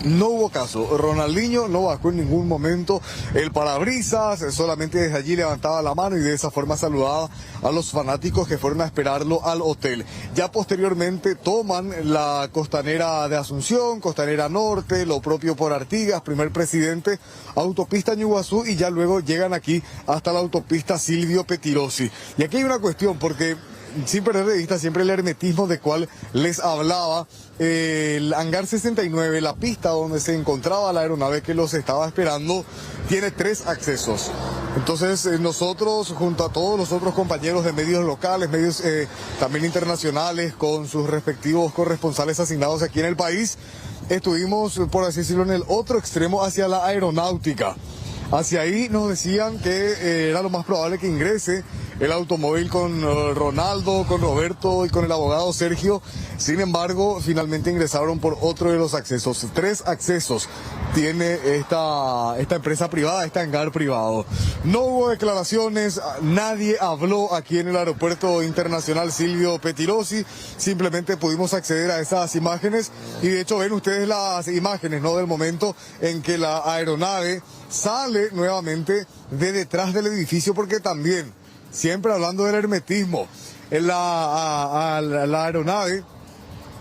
Speaker 19: No hubo caso, Ronaldinho no bajó en ningún momento el parabrisas, solamente desde allí levantaba la mano y de esa forma saludaba a los fanáticos que fueron a esperarlo al hotel. Ya posteriormente toman la costanera de Asunción, costanera norte, lo propio por Artigas, Primer Presidente, autopista Ñuguazú y ya luego llegan aquí hasta la autopista Silvio Pettirossi. Y aquí hay una cuestión, porque sin perder de vista siempre el hermetismo de cual les hablaba, el Hangar 69, la pista donde se encontraba la aeronave que los estaba esperando, tiene 3 accesos. Entonces nosotros, junto a todos los otros compañeros de medios locales, medios también internacionales, con sus respectivos corresponsales asignados aquí en el país, estuvimos, por así decirlo, en el otro extremo hacia la aeronáutica. Hacia ahí nos decían que era lo más probable que ingrese el automóvil con Ronaldo, con Roberto y con el abogado Sergio. Sin embargo, finalmente ingresaron por otro de los accesos. 3 accesos tiene esta empresa privada, este hangar privado. No hubo declaraciones, nadie habló aquí en el Aeropuerto Internacional Silvio Pettirossi. Simplemente pudimos acceder a esas imágenes y de hecho ven ustedes las imágenes, ¿no?, del momento en que la aeronave sale nuevamente de detrás del edificio, porque también, siempre hablando del hermetismo, la aeronave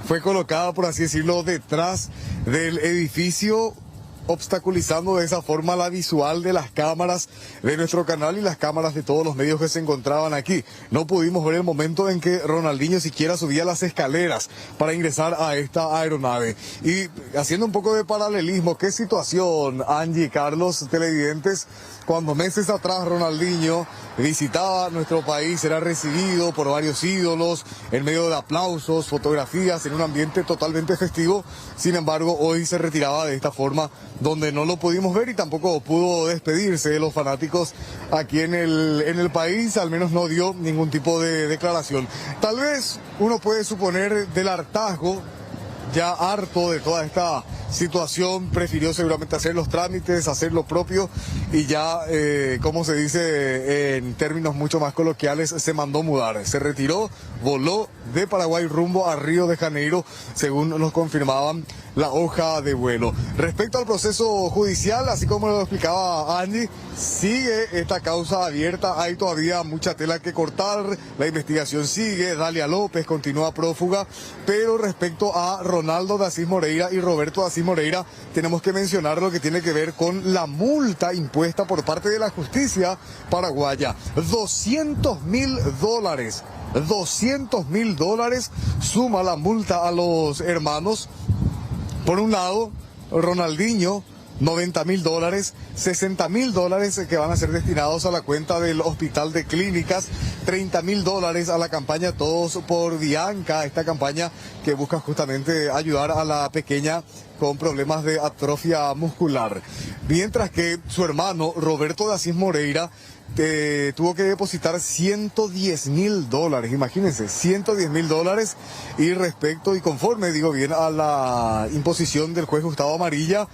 Speaker 19: fue colocada, por así decirlo, detrás del edificio, obstaculizando de esa forma la visual de las cámaras de nuestro canal y las cámaras de todos los medios que se encontraban aquí. No pudimos ver el momento en que Ronaldinho siquiera subía las escaleras para ingresar a esta aeronave. Y haciendo un poco de paralelismo, ¿qué situación, Angie, Carlos, televidentes, cuando meses atrás Ronaldinho visitaba nuestro país, era recibido por varios ídolos en medio de aplausos, fotografías, en un ambiente totalmente festivo? Sin embargo, hoy se retiraba de esta forma, donde no lo pudimos ver y tampoco pudo despedirse de los fanáticos aquí en el país. Al menos no dio ningún tipo de declaración. Tal vez uno puede suponer del hartazgo, ya harto de toda esta situación, prefirió seguramente hacer los trámites, hacer lo propio y ya, como se dice en términos mucho más coloquiales, se mandó mudar. Se retiró, voló de Paraguay rumbo a Río de Janeiro, según nos confirmaban la hoja de vuelo. Respecto al proceso judicial, así como lo explicaba Angie, sigue esta causa abierta, hay todavía mucha tela que cortar, la investigación sigue, Dalia López continúa prófuga, pero respecto a Ronaldo de Asís Moreira y Roberto de Asís Moreira, tenemos que mencionar lo que tiene que ver con la multa impuesta por parte de la justicia paraguaya. $200.000. $200.000 suma la multa a los hermanos. Por un lado, Ronaldinho, $90.000, $60.000 que van a ser destinados a la cuenta del Hospital de Clínicas, $30.000 a la campaña Todos por Bianca, esta campaña que busca justamente ayudar a la pequeña con problemas de atrofia muscular. Mientras que su hermano, Roberto de Asís Moreira, tuvo que depositar $110.000, imagínense, $110.000, y respecto y conforme, digo bien, a la imposición del juez Gustavo Amarilla,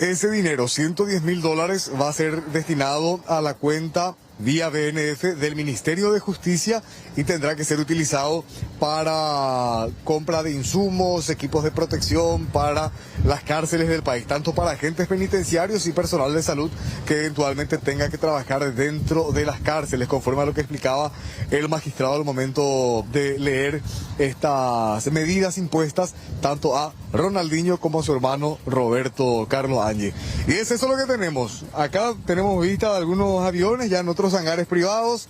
Speaker 19: ese dinero, $110.000, va a ser destinado a la cuenta vía BNF del Ministerio de Justicia y tendrá que ser utilizado para compra de insumos, equipos de protección para las cárceles del país, tanto para agentes penitenciarios y personal de salud que eventualmente tenga que trabajar dentro de las cárceles, conforme a lo que explicaba el magistrado al momento de leer estas medidas impuestas tanto a Ronaldinho como a su hermano Roberto Carlos Áñez. Y es eso lo que tenemos. Acá tenemos vista de algunos aviones ya en otros hangares privados.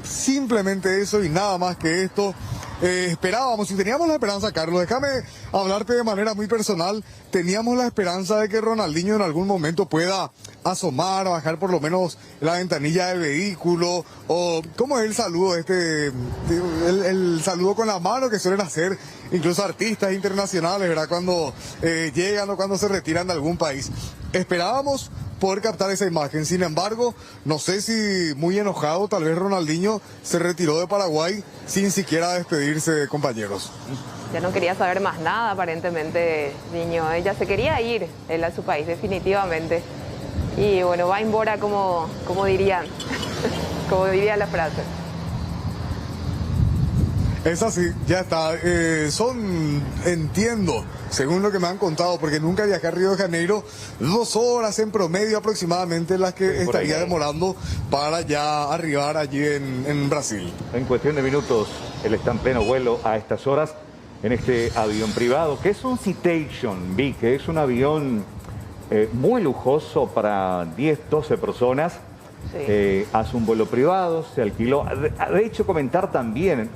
Speaker 19: Simplemente eso y nada más que esto. Esperábamos y teníamos la esperanza, Carlos, déjame hablarte de manera muy personal, teníamos la esperanza de que Ronaldinho en algún momento pueda asomar, bajar por lo menos la ventanilla del vehículo, o cómo es el saludo el saludo con la mano que suelen hacer incluso artistas internacionales, ¿verdad? Cuando llegan o cuando se retiran de algún país. Esperábamos poder captar esa imagen, sin embargo, no sé si muy enojado, tal vez Ronaldinho se retiró de Paraguay sin siquiera despedirse, compañeros.
Speaker 2: Ya no quería saber más nada, aparentemente, niño. Ella se quería ir, él a su país, definitivamente. Y bueno, va embora como dirían, como diría la frase.
Speaker 19: Es así, ya está. Entiendo, según lo que me han contado, porque nunca viajé a Río de Janeiro, 2 horas en promedio aproximadamente las que estaría demorando para ya arribar allí en Brasil.
Speaker 1: En cuestión de minutos, él está en pleno vuelo a estas horas en este avión privado, que es un Citation, vi que es un avión muy lujoso para 10, 12 personas. Sí. Hace un vuelo privado, se alquiló. De hecho, comentar también,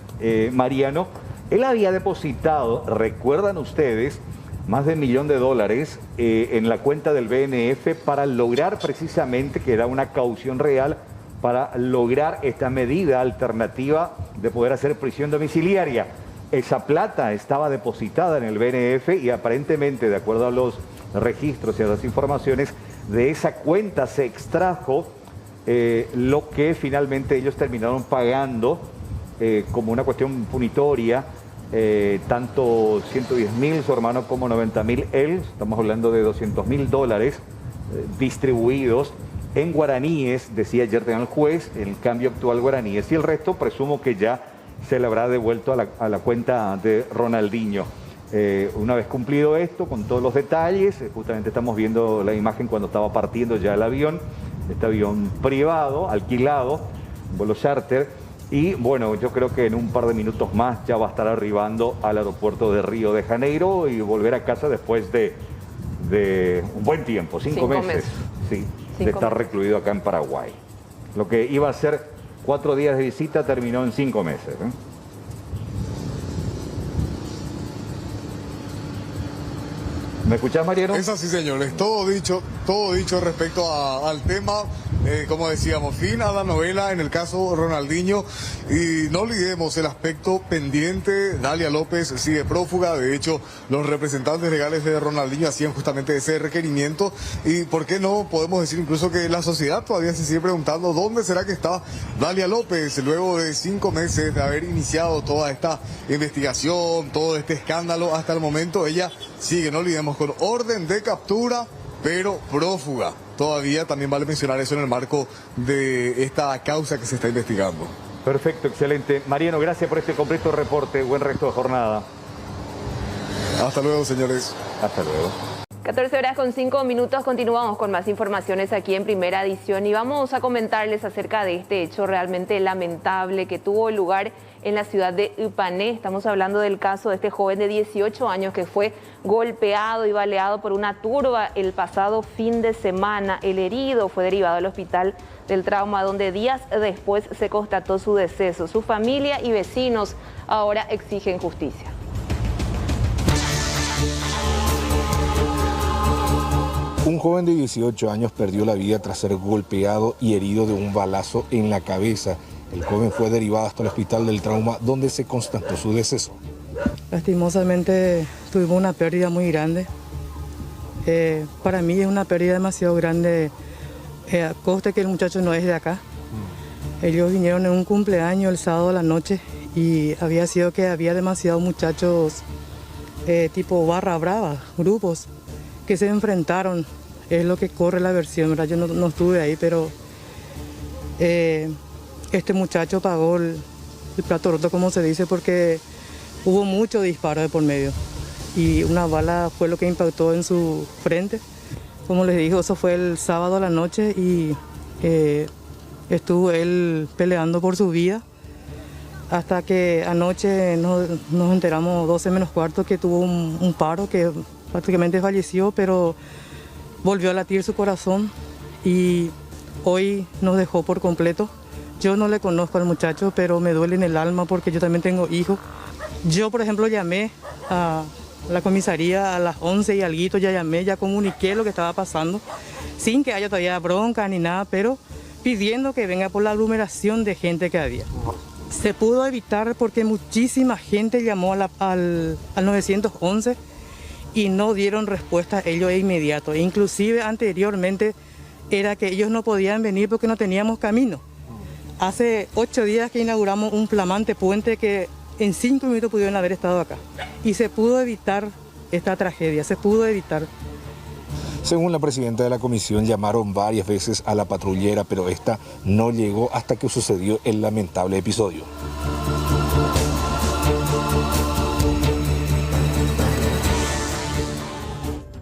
Speaker 1: Mariano, él había depositado, recuerdan ustedes, más de $1 millón en la cuenta del BNF para lograr precisamente, que era una caución real, para lograr esta medida alternativa de poder hacer prisión domiciliaria. Esa plata estaba depositada en el BNF y aparentemente, de acuerdo a los registros y a las informaciones, de esa cuenta se extrajo lo que finalmente ellos terminaron pagando como una cuestión punitoria, tanto 110.000 su hermano como 90.000 él. Estamos hablando de $200.000 distribuidos en guaraníes, decía ayer el juez, el cambio actual guaraníes, y el resto presumo que ya se le habrá devuelto a la cuenta de Ronaldinho. Una vez cumplido esto, con todos los detalles, justamente estamos viendo la imagen cuando estaba partiendo ya el avión, este avión privado, alquilado, un vuelo charter, y bueno, yo creo que en un par de minutos más ya va a estar arribando al aeropuerto de Río de Janeiro y volver a casa después de un buen tiempo, 5 meses. Sí, de estar recluido acá en Paraguay. Lo que iba a ser 4 días de visita terminó en 5 meses. ¿Me escuchás, Mariano?
Speaker 19: Es así, señores. Todo dicho respecto al tema. Como decíamos, fin a la novela en el caso Ronaldinho. Y no olvidemos el aspecto pendiente. Dalia López sigue prófuga. De hecho, los representantes legales de Ronaldinho hacían justamente ese requerimiento. Y por qué no podemos decir incluso que la sociedad todavía se sigue preguntando dónde será que está Dalia López luego de 5 meses de haber iniciado toda esta investigación, todo este escándalo. Hasta el momento ella sigue, no olvidemos, con orden de captura, pero prófuga. Todavía también vale mencionar eso en el marco de esta causa que se está investigando.
Speaker 1: Perfecto, excelente. Mariano, gracias por este completo reporte. Buen resto de jornada.
Speaker 19: Hasta luego, señores.
Speaker 1: Hasta luego.
Speaker 2: 14:05. Continuamos con más informaciones aquí en Primera Edición y vamos a comentarles acerca de este hecho realmente lamentable que tuvo lugar en la ciudad de Ipané. Estamos hablando del caso de este joven de 18 años que fue golpeado y baleado por una turba el pasado fin de semana. El herido fue derivado al hospital del trauma, donde días después se constató su deceso. Su familia y vecinos ahora exigen justicia.
Speaker 20: Un joven de 18 años perdió la vida tras ser golpeado y herido de un balazo en la cabeza. El joven fue derivado hasta el hospital del trauma, donde se constató su deceso.
Speaker 21: Lastimosamente tuvimos una pérdida muy grande. Para mí es una pérdida demasiado grande, a costa que el muchacho no es de acá. Ellos vinieron en un cumpleaños el sábado a la noche y había sido que había demasiados muchachos tipo barra brava, grupos que se enfrentaron. Es lo que corre la versión, ¿verdad? Yo no estuve ahí, pero Este muchacho pagó el plato roto, como se dice, porque hubo mucho disparo de por medio y una bala fue lo que impactó en su frente. Como les digo, eso fue el sábado a la noche y estuvo él peleando por su vida hasta que anoche nos enteramos 12 menos cuarto que tuvo un paro, que prácticamente falleció, pero volvió a latir su corazón y hoy nos dejó por completo. Yo no le conozco al muchacho, pero me duele en el alma porque yo también tengo hijos. Yo, por ejemplo, llamé a la comisaría a las 11 y alguito, ya comuniqué lo que estaba pasando, sin que haya todavía bronca ni nada, pero pidiendo que venga por la aglomeración de gente que había. Se pudo evitar porque muchísima gente llamó al 911 y no dieron respuesta ellos de inmediato. Inclusive anteriormente era que ellos no podían venir porque no teníamos camino. Hace 8 días que inauguramos un flamante puente que en 5 minutos pudieron haber estado acá. Y se pudo evitar esta tragedia, se pudo evitar.
Speaker 20: Según la presidenta de la comisión, llamaron varias veces a la patrullera, pero esta no llegó hasta que sucedió el lamentable episodio.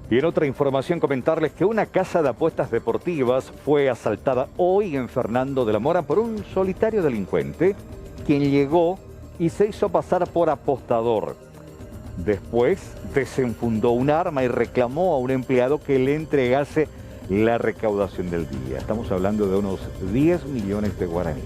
Speaker 1: Y en otra información comentarles que una casa de apuestas deportivas fue asaltada hoy en Fernando de la Mora por un solitario delincuente, quien llegó y se hizo pasar por apostador. Después desenfundó un arma y reclamó a un empleado que le entregase la recaudación del día. Estamos hablando de unos 10 millones de guaraníes.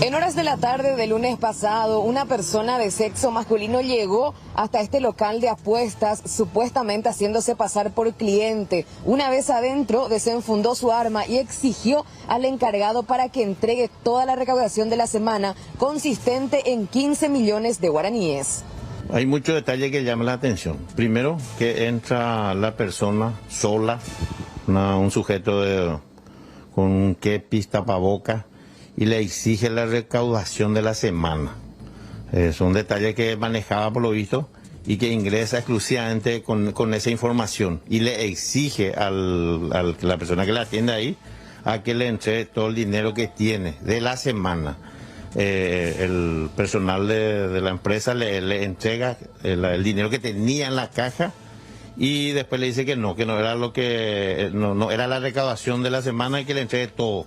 Speaker 14: En horas de la tarde del lunes pasado, una persona de sexo masculino llegó hasta este local de apuestas, supuestamente haciéndose pasar por cliente. Una vez adentro, desenfundó su arma y exigió al encargado para que entregue toda la recaudación de la semana, consistente en 15 millones de guaraníes.
Speaker 4: Hay muchos detalles que llaman la atención. Primero, que entra la persona sola, un sujeto con un kepi, tapabocas, y le exige la recaudación de la semana. Son detalles que manejaba por lo visto y que ingresa exclusivamente con esa información y le exige a la persona que la atiende ahí a que le entregue todo el dinero que tiene de la semana. El personal de la empresa le entrega el dinero que tenía en la caja y después le dice que no era no era la recaudación de la semana y que le entregue todo.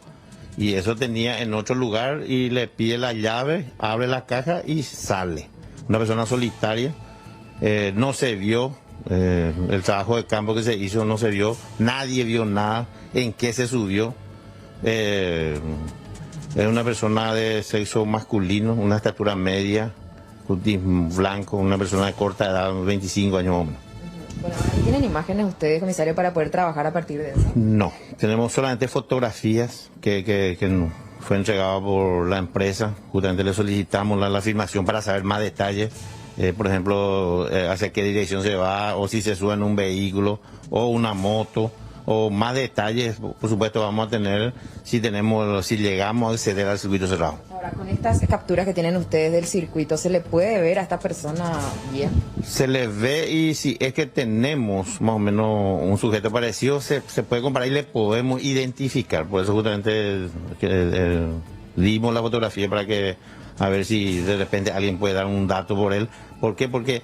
Speaker 4: Y eso tenía en otro lugar y le pide la llave, abre la caja y sale. Una persona solitaria, no se vio, el trabajo de campo que se hizo no se vio, nadie vio nada, en qué se subió. Es una persona de sexo masculino, una estatura media, cutis blanco, una persona de corta edad, 25 años o menos.
Speaker 14: Bueno, ¿tienen imágenes ustedes, comisario, para poder trabajar a partir de eso?
Speaker 4: No, tenemos solamente fotografías que fue entregada por la empresa. Justamente le solicitamos la afirmación para saber más detalles. Por ejemplo, hacia qué dirección se va, o si se sube en un vehículo, o una moto, o más detalles, por supuesto, vamos a tener si llegamos a acceder al circuito cerrado.
Speaker 14: Ahora, con estas capturas que tienen ustedes del circuito, ¿se le puede ver a esta persona bien?
Speaker 4: Se le ve y si es que tenemos más o menos un sujeto parecido, se puede comparar y le podemos identificar. Por eso justamente dimos la fotografía para que a ver si de repente alguien puede dar un dato por él. ¿Por qué? Porque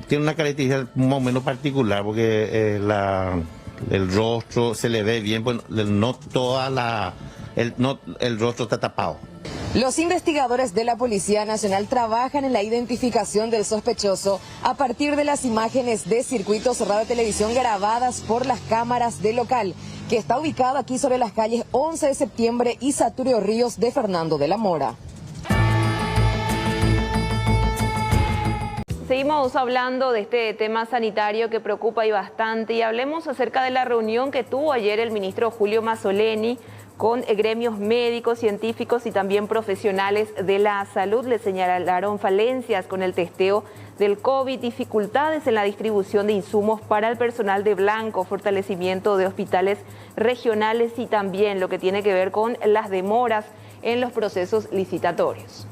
Speaker 4: tiene una característica más o menos particular, porque el rostro se le ve bien, pues no el rostro está tapado.
Speaker 14: Los investigadores de la Policía Nacional trabajan en la identificación del sospechoso a partir de las imágenes de circuito cerrado de televisión grabadas por las cámaras del local, que está ubicado aquí sobre las calles 11 de septiembre y Saturio Ríos de Fernando de la Mora.
Speaker 2: Seguimos hablando de este tema sanitario que preocupa y bastante, y hablemos acerca de la reunión que tuvo ayer el ministro Julio Mazzoleni con gremios médicos, científicos y también profesionales de la salud. Le señalaron falencias con el testeo del COVID, dificultades en la distribución de insumos para el personal de blanco, fortalecimiento de hospitales regionales y también lo que tiene que ver con las demoras en los procesos licitatorios.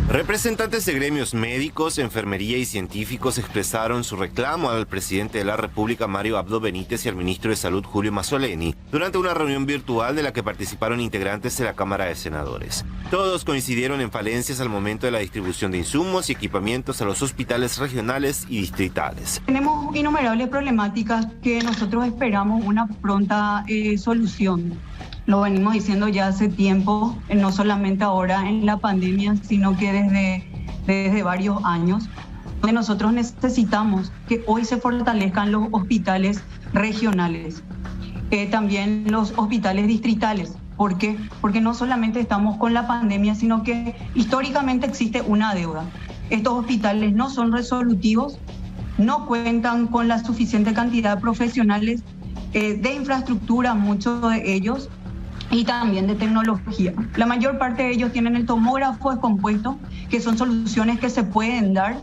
Speaker 5: Representantes de gremios médicos, enfermería y científicos expresaron su reclamo al presidente de la República, Mario Abdo Benítez, y al ministro de Salud, Julio Mazzoleni, durante una reunión virtual de la que participaron integrantes de la Cámara de Senadores. Todos coincidieron en falencias al momento de la distribución de insumos y equipamientos a los hospitales regionales y distritales.
Speaker 22: Tenemos innumerables problemáticas que nosotros esperamos una pronta solución. Lo venimos diciendo ya hace tiempo, no solamente ahora en la pandemia, sino que desde varios años, donde nosotros necesitamos que hoy se fortalezcan los hospitales regionales, también los hospitales distritales. ¿Por qué? Porque no solamente estamos con la pandemia, sino que históricamente existe una deuda. Estos hospitales no son resolutivos, no cuentan con la suficiente cantidad de profesionales, de infraestructura, muchos de ellos, y también de tecnología. La mayor parte de ellos tienen el tomógrafo descompuesto, que son soluciones que se pueden dar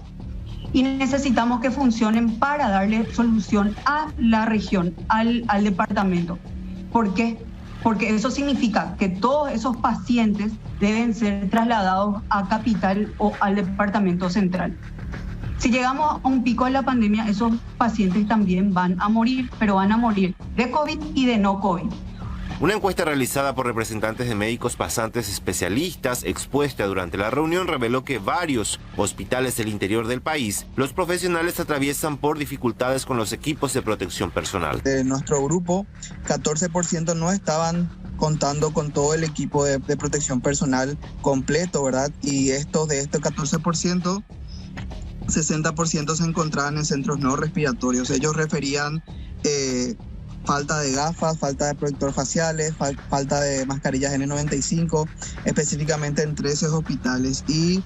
Speaker 22: y necesitamos que funcionen para darle solución a la región, al departamento. ¿Por qué? Porque eso significa que todos esos pacientes deben ser trasladados a capital o al departamento central. Si llegamos a un pico de la pandemia, esos pacientes también van a morir, pero van a morir de COVID y de no COVID.
Speaker 5: Una encuesta realizada por representantes de médicos pasantes especialistas expuesta durante la reunión reveló que varios hospitales del interior del país, los profesionales atraviesan por dificultades con los equipos de protección personal.
Speaker 23: De nuestro grupo, 14% no estaban contando con todo el equipo de protección personal completo, ¿verdad? Y de este 14%, 60% se encontraban en centros no respiratorios. Ellos referían falta de gafas, falta de protectores faciales, falta de mascarillas N95, específicamente en 13 hospitales. Y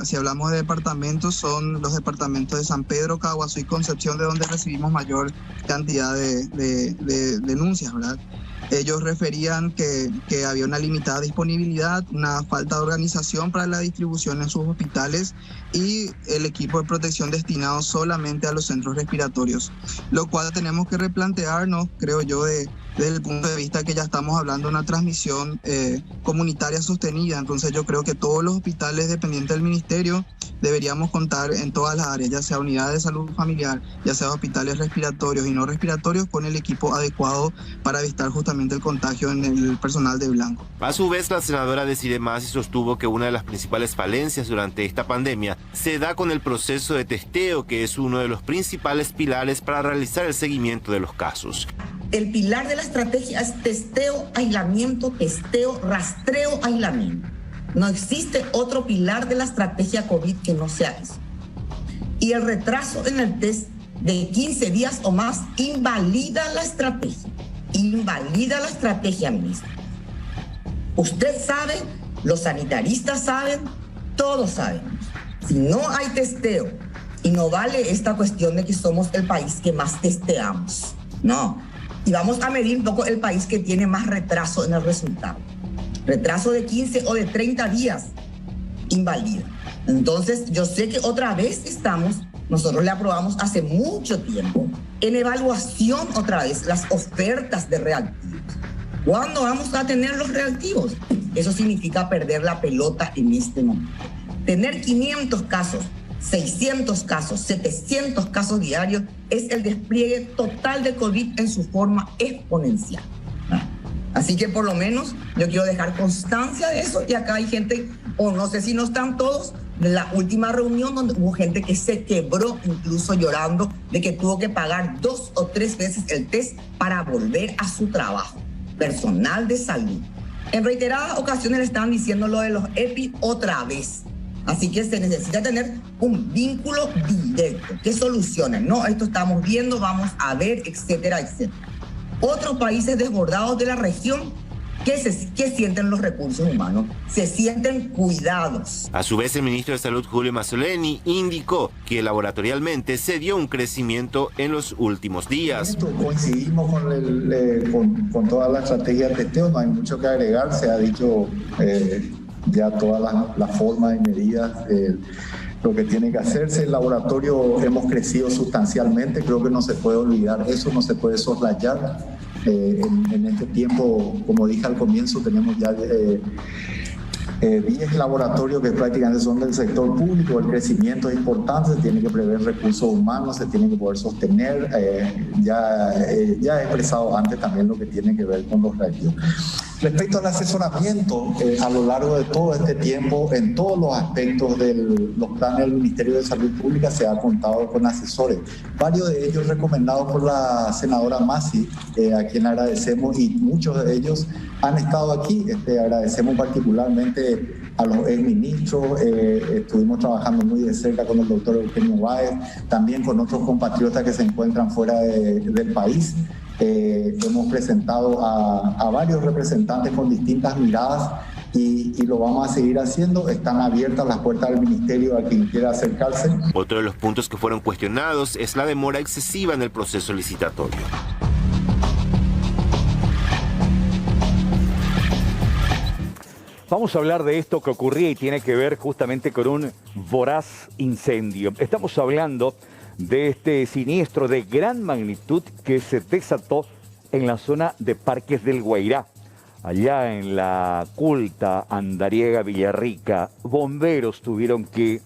Speaker 23: si hablamos de departamentos, son los departamentos de San Pedro, Caguazú y Concepción, de donde recibimos mayor cantidad de denuncias, ¿verdad? Ellos referían que había una limitada disponibilidad, una falta de organización para la distribución en sus hospitales y el equipo de protección destinado solamente a los centros respiratorios, lo cual tenemos que replantearnos, creo yo, desde el punto de vista que ya estamos hablando de una transmisión comunitaria sostenida. Entonces yo creo que todos los hospitales dependientes del ministerio deberíamos contar en todas las áreas, ya sea unidades de salud familiar, ya sea hospitales respiratorios y no respiratorios, con el equipo adecuado para evitar justamente el contagio en el personal de blanco.
Speaker 5: A su vez, la senadora Desiree Masi sostuvo que una de las principales falencias durante esta pandemia se da con el proceso de testeo, que es uno de los principales pilares para realizar el seguimiento de los casos.
Speaker 24: El pilar de la estrategia es testeo, aislamiento, testeo, rastreo, aislamiento. No existe otro pilar de la estrategia COVID que no sea eso. Y el retraso en el test de 15 días o más invalida la estrategia. Invalida la estrategia, ministro. Usted sabe, los sanitaristas saben, todos sabemos. Si no hay testeo, y no vale esta cuestión de que somos el país que más testeamos, no. Y vamos a medir un poco el país que tiene más retraso en el resultado. Retraso de 15 o de 30 días, invalida. Entonces, yo sé que otra vez nosotros le aprobamos hace mucho tiempo, en evaluación otra vez, las ofertas de reactivos. ¿Cuándo vamos a tener los reactivos? Eso significa perder la pelota en este momento. Tener 500 casos, 600 casos, 700 casos diarios es el despliegue total de COVID en su forma exponencial. Así que por lo menos yo quiero dejar constancia de eso, y acá hay gente, o no sé si no están todos, de la última reunión donde hubo gente que se quebró incluso llorando de que tuvo que pagar 2 o 3 veces el test para volver a su trabajo. Personal de salud. En reiteradas ocasiones le estaban diciendo lo de los EPI otra vez. Así que se necesita tener un vínculo directo que solucione. No, esto estamos viendo, vamos a ver, etcétera, etcétera. Otros países desbordados de la región, ¿qué sienten los recursos humanos? Se sienten cuidados.
Speaker 5: A su vez, el ministro de Salud, Julio Mazzoleni, indicó que laboratorialmente se dio un crecimiento en los últimos días.
Speaker 25: Coincidimos con toda la estrategia de testeo, no hay mucho que agregar, se ha dicho ya todas las formas y medidas, lo que tiene que hacerse. El laboratorio hemos crecido sustancialmente, creo que no se puede olvidar eso, no se puede soslayar. En este tiempo, como dije al comienzo, tenemos ya 10 laboratorios que prácticamente son del sector público. El crecimiento es importante, se tiene que prever recursos humanos, se tiene que poder sostener. Ya he expresado antes también lo que tiene que ver con los reactivos. Respecto al asesoramiento, a lo largo de todo este tiempo, en todos los aspectos de los planes del Ministerio de Salud Pública se ha contado con asesores, varios de ellos recomendados por la senadora Masi, a quien agradecemos, y muchos de ellos han estado aquí. Agradecemos particularmente a los exministros, estuvimos trabajando muy de cerca con el doctor Eugenio Báez, también con otros compatriotas que se encuentran fuera del país. Hemos presentado a varios representantes con distintas miradas y lo vamos a seguir haciendo. Están abiertas las puertas del ministerio a quien quiera acercarse.
Speaker 5: Otro de los puntos que fueron cuestionados es la demora excesiva en el proceso licitatorio.
Speaker 1: Vamos a hablar de esto que ocurría y tiene que ver justamente con un voraz incendio. Estamos hablando de este siniestro de gran magnitud que se desató en la zona de Parques del Guairá, allá en la culta Andariega Villarrica. Bomberos tuvieron que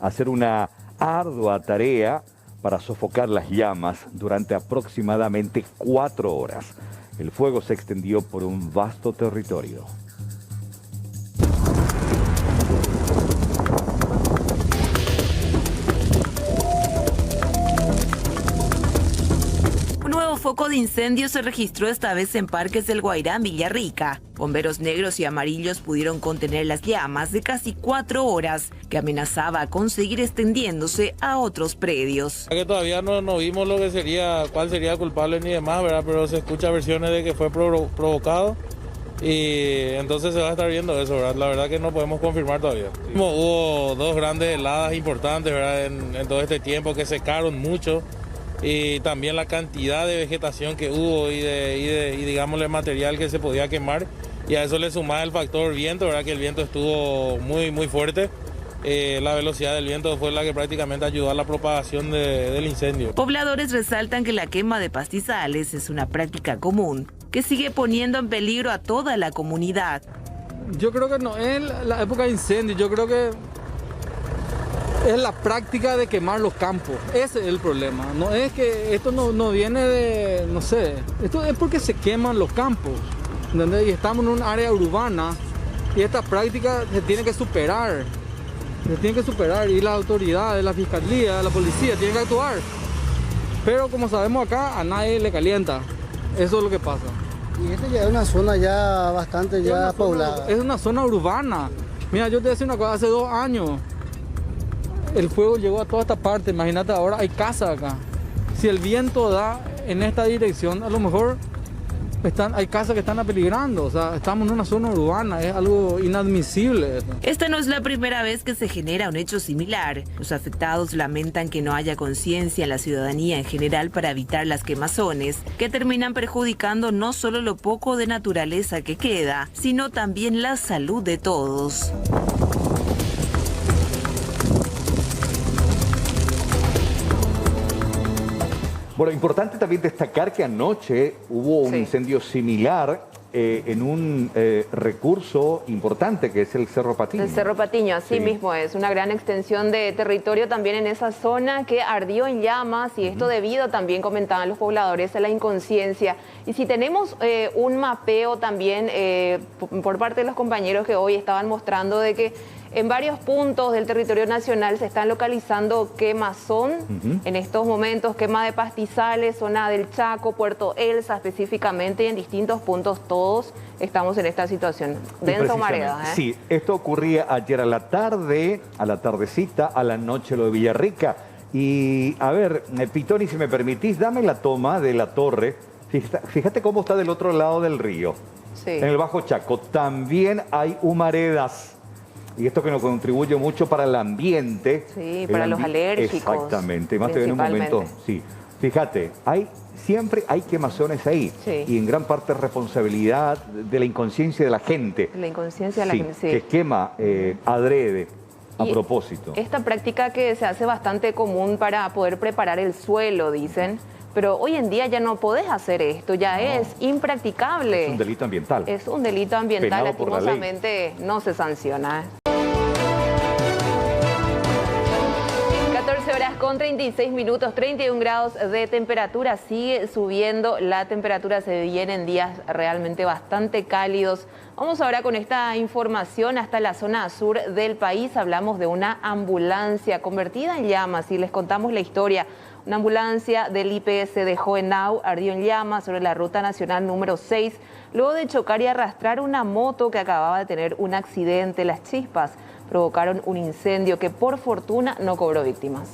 Speaker 1: hacer una ardua tarea para sofocar las llamas durante aproximadamente 4 horas. El fuego se extendió por un vasto territorio.
Speaker 3: Foco de incendio se registró esta vez en Parques del Guairá, Villarrica. Bomberos negros y amarillos pudieron contener las llamas de casi 4 horas, que amenazaba con seguir extendiéndose a otros predios.
Speaker 13: Que todavía no vimos lo que sería, cuál sería culpable ni demás, ¿verdad? Pero se escucha versiones de que fue provocado y entonces se va a estar viendo eso, ¿verdad? La verdad que no podemos confirmar todavía. Sí. Hubo 2 grandes heladas importantes, ¿verdad? En todo este tiempo que secaron mucho. Y también la cantidad de vegetación que hubo y digámosle material que se podía quemar, y a eso le sumaba el factor viento, ¿verdad? Que el viento estuvo muy fuerte. La velocidad del viento fue la que prácticamente ayudó a la propagación del incendio.
Speaker 3: Pobladores resaltan que la quema de pastizales es una práctica común que sigue poniendo en peligro a toda la comunidad.
Speaker 7: Yo creo que no es la época de incendio, yo creo que es la práctica de quemar los campos. Ese es el problema. No es que esto no viene de, no sé, esto es porque se queman los campos, ¿entendés? Y estamos en un área urbana y esta práctica se tiene que superar. Y las autoridades, la fiscalía, la policía tienen que actuar. Pero como sabemos acá, a nadie le calienta. Eso es lo que pasa.
Speaker 8: Y esta ya es una zona ya bastante poblada.
Speaker 7: Es una zona urbana. Mira, yo te decía una cosa, hace 2 años el fuego llegó a toda esta parte. Imagínate, ahora hay casas acá. Si el viento da en esta dirección, a lo mejor hay casas que están apeligrando. O sea, estamos en una zona urbana, es algo inadmisible.
Speaker 3: Esta no es la primera vez que se genera un hecho similar. Los afectados lamentan que no haya conciencia en la ciudadanía en general para evitar las quemazones, que terminan perjudicando no solo lo poco de naturaleza que queda, sino también la salud de todos.
Speaker 1: Bueno, importante también destacar que anoche hubo un incendio similar en un recurso importante que es el Cerro Patiño.
Speaker 2: El Cerro Patiño, así mismo es, una gran extensión de territorio también en esa zona que ardió en llamas, y esto debido, también comentaban los pobladores, a la inconsciencia. Y si tenemos un mapeo también por parte de los compañeros que hoy estaban mostrando de que en varios puntos del territorio nacional se están localizando quemazón en estos momentos, quema de pastizales, zona del Chaco, Puerto Elsa específicamente, y en distintos puntos todos estamos en esta situación. Densa humareda, ¿eh?
Speaker 1: Sí, esto ocurría ayer a la tarde, a la tardecita, a la noche lo de Villarrica. Y a ver, Pitoni, si me permitís, dame la toma de la torre. Fíjate cómo está del otro lado del río, en el Bajo Chaco. También hay humaredas. Y esto que nos contribuye mucho para el ambiente.
Speaker 2: Sí, para los alérgicos.
Speaker 1: Exactamente. Más te en un momento. Sí. Fíjate, siempre hay quemazones ahí. Sí. Y en gran parte es responsabilidad de la inconsciencia de la gente.
Speaker 2: La inconsciencia de la gente, sí.
Speaker 1: Que quema adrede. A propósito.
Speaker 2: Esta práctica que se hace bastante común para poder preparar el suelo, dicen, pero hoy en día ya no podés hacer esto, ya es impracticable.
Speaker 1: Es un delito ambiental.
Speaker 2: Es un delito ambiental,
Speaker 1: Penado por la ley.
Speaker 2: lastimosamente no se sanciona. 14 horas con 36 minutos, 31 grados de temperatura, sigue subiendo la temperatura, se vienen días realmente bastante cálidos. Vamos ahora con esta información hasta la zona sur del país. Hablamos de una ambulancia convertida en llamas y les contamos la historia. Una ambulancia del IPS de Hohenau ardió en llamas sobre la ruta nacional número 6, luego de chocar y arrastrar una moto que acababa de tener un accidente. Las chispas provocaron un incendio que por fortuna no cobró víctimas.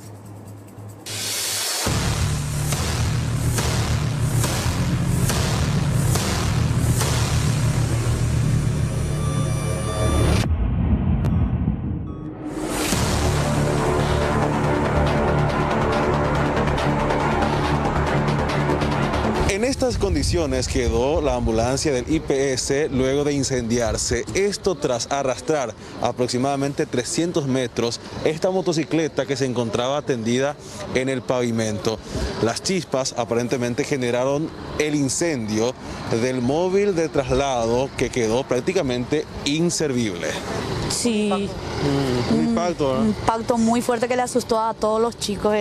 Speaker 6: En estas condiciones quedó la ambulancia del IPS luego de incendiarse. Esto tras arrastrar aproximadamente 300 metros esta motocicleta que se encontraba tendida en el pavimento. Las chispas aparentemente generaron el incendio del móvil de traslado que quedó prácticamente inservible.
Speaker 9: Sí.
Speaker 6: Un impacto, ¿verdad?
Speaker 9: Un impacto muy fuerte que le asustó a todos los chicos.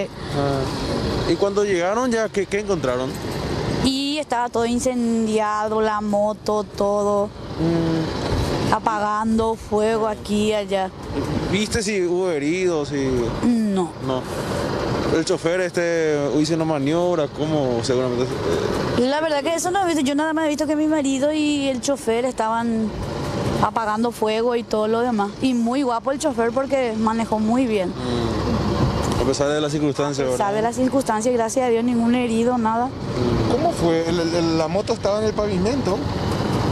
Speaker 6: Y cuando llegaron ya, ¿qué encontraron?
Speaker 9: Y estaba todo incendiado, la moto, todo. Apagando fuego aquí y allá.
Speaker 6: ¿Viste si hubo heridos?
Speaker 9: No.
Speaker 6: No. El chofer hizo una maniobra, ¿cómo seguramente?
Speaker 9: La verdad que eso no he visto. Yo nada más he visto que mi marido y el chofer estaban apagando fuego y todo lo demás. Y muy guapo el chofer porque manejó muy bien.
Speaker 6: A pesar de las circunstancias, ¿verdad?
Speaker 9: A pesar de las circunstancias, gracias a Dios, ningún herido, nada.
Speaker 6: ¿Cómo fue? ¿La moto estaba en el pavimento?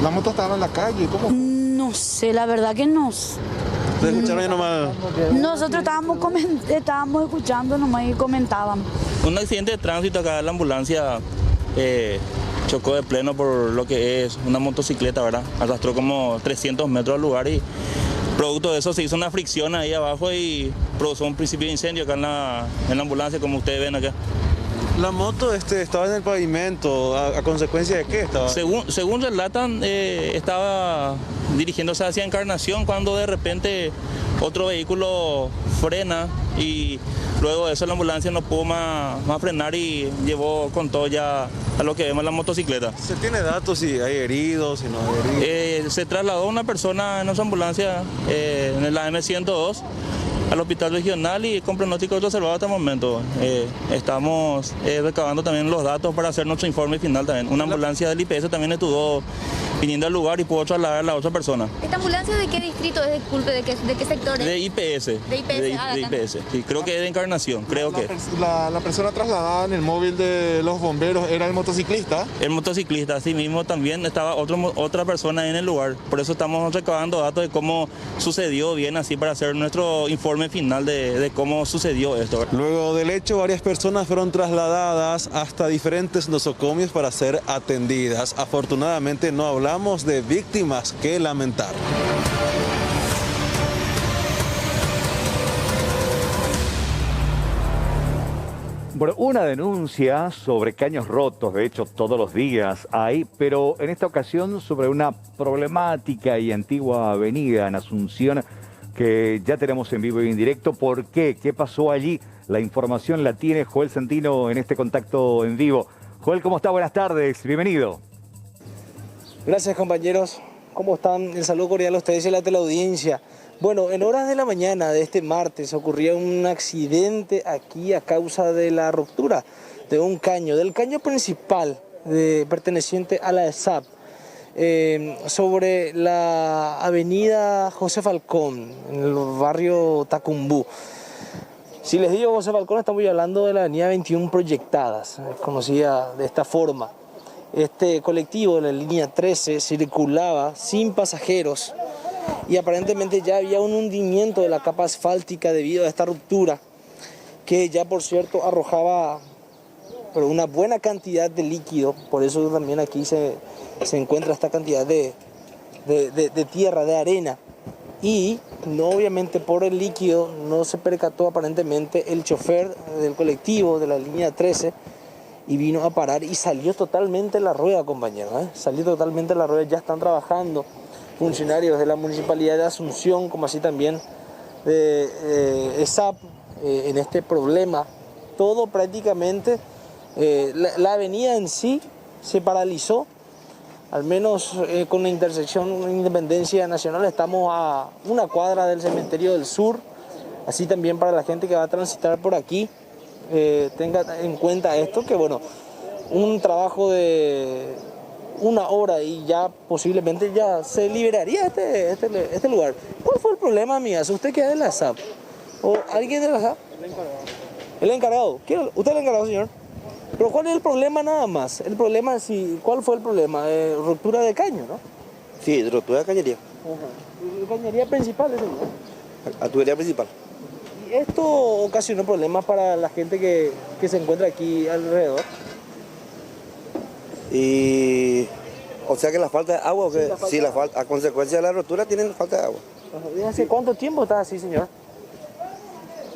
Speaker 6: ¿La moto estaba en la calle? ¿Cómo fue?
Speaker 9: No sé, la verdad que no.
Speaker 6: ¿Te escucharon ya nomás?
Speaker 9: Nosotros estábamos escuchando nomás y comentábamos.
Speaker 10: Un accidente de tránsito acá, la ambulancia chocó de pleno por lo que es una motocicleta, ¿verdad? Arrastró como 300 metros al lugar y producto de eso se hizo una fricción ahí abajo y produjo un principio de incendio acá en la ambulancia, como ustedes ven acá.
Speaker 6: La moto estaba en el pavimento, ¿a consecuencia de qué estaba?
Speaker 10: Según relatan, estaba dirigiéndose hacia Encarnación cuando de repente otro vehículo frena y luego de eso la ambulancia no pudo más frenar y llevó con todo ya a lo que vemos la motocicleta.
Speaker 6: ¿Se tiene datos si hay heridos, si no hay heridos?
Speaker 10: Se trasladó una persona en nuestra ambulancia en la M102 al hospital regional y con pronóstico reservado hasta el momento. Estamos recabando también los datos para hacer nuestro informe final también. Una ambulancia del IPS también estuvo viniendo al lugar y pudo trasladar a la otra persona.
Speaker 11: ¿Esta ambulancia de qué distrito es? Disculpe, ¿de qué sector es?
Speaker 10: De IPS.
Speaker 11: De IPS,
Speaker 10: de IPS. Sí, creo que es de Encarnación, creo que.
Speaker 6: La persona trasladada en el móvil de los bomberos era el motociclista.
Speaker 10: El motociclista, así mismo también estaba otra persona en el lugar. Por eso estamos recabando datos de cómo sucedió bien así para hacer nuestro informe final de cómo sucedió esto.
Speaker 6: Luego del hecho, varias personas fueron trasladadas hasta diferentes nosocomios para ser atendidas. Afortunadamente no hablamos de víctimas que lamentar.
Speaker 1: Bueno, una denuncia sobre caños rotos, de hecho todos los días hay, pero en esta ocasión sobre una problemática y antigua avenida en Asunción que ya tenemos en vivo y en directo. ¿Por qué? ¿Qué pasó allí? La información la tiene Joel Santino en este contacto en vivo. Joel, ¿cómo está? Buenas tardes, bienvenido.
Speaker 12: Gracias, compañeros. ¿Cómo están? El saludo cordial a ustedes y a la teleaudiencia. Bueno, en horas de la mañana de este martes ocurrió un accidente aquí a causa de la ruptura de un caño, del caño principal perteneciente a la ESAP, sobre la avenida José Falcón, en el barrio Tacumbú. Si les digo José Falcón, estamos hablando de la avenida 21 Proyectadas, conocida de esta forma. Este colectivo de la línea 13 circulaba sin pasajeros y aparentemente ya había un hundimiento de la capa asfáltica debido a esta ruptura, que ya por cierto arrojaba una buena cantidad de líquido. Por eso también aquí se encuentra esta cantidad de tierra, de arena. y no, obviamente por el líquido no se percató aparentemente el chofer del colectivo de la línea 13 y vino a parar y salió totalmente la rueda, compañero, salió totalmente la rueda. Ya están trabajando funcionarios de la Municipalidad de Asunción, como así también de ESAP, en este problema. Todo prácticamente, la avenida en sí se paralizó, al menos con la intersección Independencia Nacional. Estamos a una cuadra del Cementerio del Sur, así también para la gente que va a transitar por aquí, tenga en cuenta esto, que bueno, un trabajo de una hora y ya posiblemente ya se liberaría este lugar. ¿Cuál fue el problema, amigas? ¿Usted qué es de la SAP? ¿O alguien de la SAP? El encargado. ¿Usted es el encargado, señor? Pero ¿cuál es el problema nada más? El problema, sí, ¿cuál fue el problema? Ruptura de caño, ¿no?
Speaker 15: Sí, ruptura de cañería.
Speaker 12: Cañería principal, ¿es señor?
Speaker 15: La tubería principal.
Speaker 12: ¿Y esto ocasionó problemas para la gente que se encuentra aquí alrededor?
Speaker 15: Y, o sea que la falta de agua, sí, a consecuencia de la rotura tienen falta de agua.
Speaker 12: ¿Y hace cuánto tiempo está así, señor?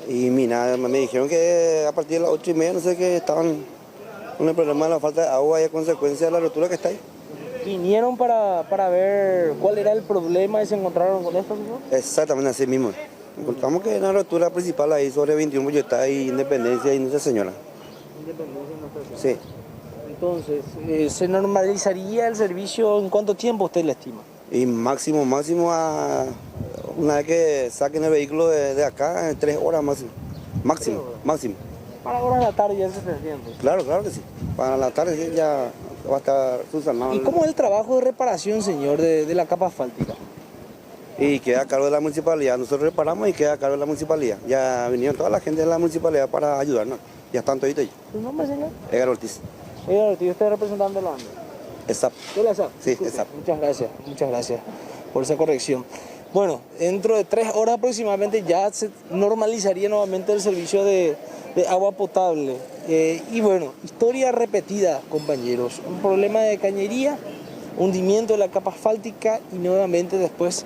Speaker 15: Y mira, me dijeron que a partir de las 8:30, no sé, que estaban con el problema de la falta de agua y a consecuencia de la rotura que está ahí.
Speaker 12: ¿Vinieron para ver cuál era el problema y se encontraron con esto, señor?
Speaker 15: Exactamente así mismo. Encontramos que la rotura principal ahí sobre 21 Boyotá y Independencia y Nuestra Señora.
Speaker 12: Independencia y Nuestra Señora.
Speaker 15: Sí.
Speaker 12: Entonces, ¿se normalizaría el servicio en cuánto tiempo usted le estima?
Speaker 15: Y máximo una vez que saquen el vehículo de acá, en 3 horas máximo. Máximo.
Speaker 12: Para horas de la tarde ya se entiende.
Speaker 15: Claro que sí. Para la tarde sí, ya va a estar subsanado.
Speaker 12: ¿Y cómo es el trabajo de reparación, señor, de la capa asfáltica?
Speaker 15: Y queda a cargo de la municipalidad. Nosotros reparamos y queda a cargo de la municipalidad. Ya vinieron toda la gente de la municipalidad para ayudarnos. Ya están toditos allí.
Speaker 12: ¿Su nombre, señor?
Speaker 15: Edgar Ortiz.
Speaker 12: Edgar Ortiz, ¿usted es representante de la ANDE?
Speaker 15: ESAP.
Speaker 12: ¿De la ESAP?
Speaker 15: Sí, ESAP.
Speaker 12: Muchas gracias por esa corrección. Bueno, dentro de 3 horas aproximadamente ya se normalizaría nuevamente el servicio de agua potable. Y bueno, historia repetida, compañeros. Un problema de cañería, hundimiento de la capa asfáltica y nuevamente después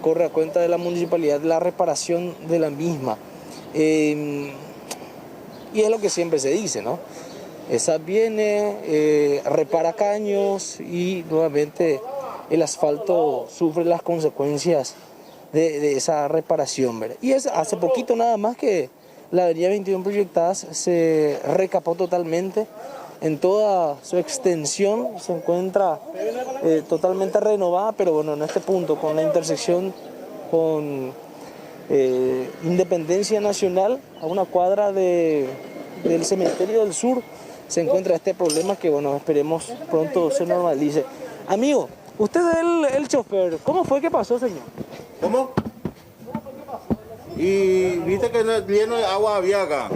Speaker 12: corre a cuenta de la municipalidad la reparación de la misma. Y es lo que siempre se dice, ¿no? ESAP viene, repara caños y nuevamente el asfalto sufre las consecuencias de esa reparación, ¿verdad? Y hace poquito nada más que la avenida 21 Proyectadas se recapó totalmente en toda su extensión, se encuentra totalmente renovada, pero bueno, en este punto con la intersección con Independencia Nacional, a una cuadra del Cementerio del Sur, se encuentra este problema que bueno, esperemos pronto se normalice. Amigo, usted es el chofer, ¿cómo fue que pasó, señor?
Speaker 16: ¿Cómo? Y viste que lleno de agua había acá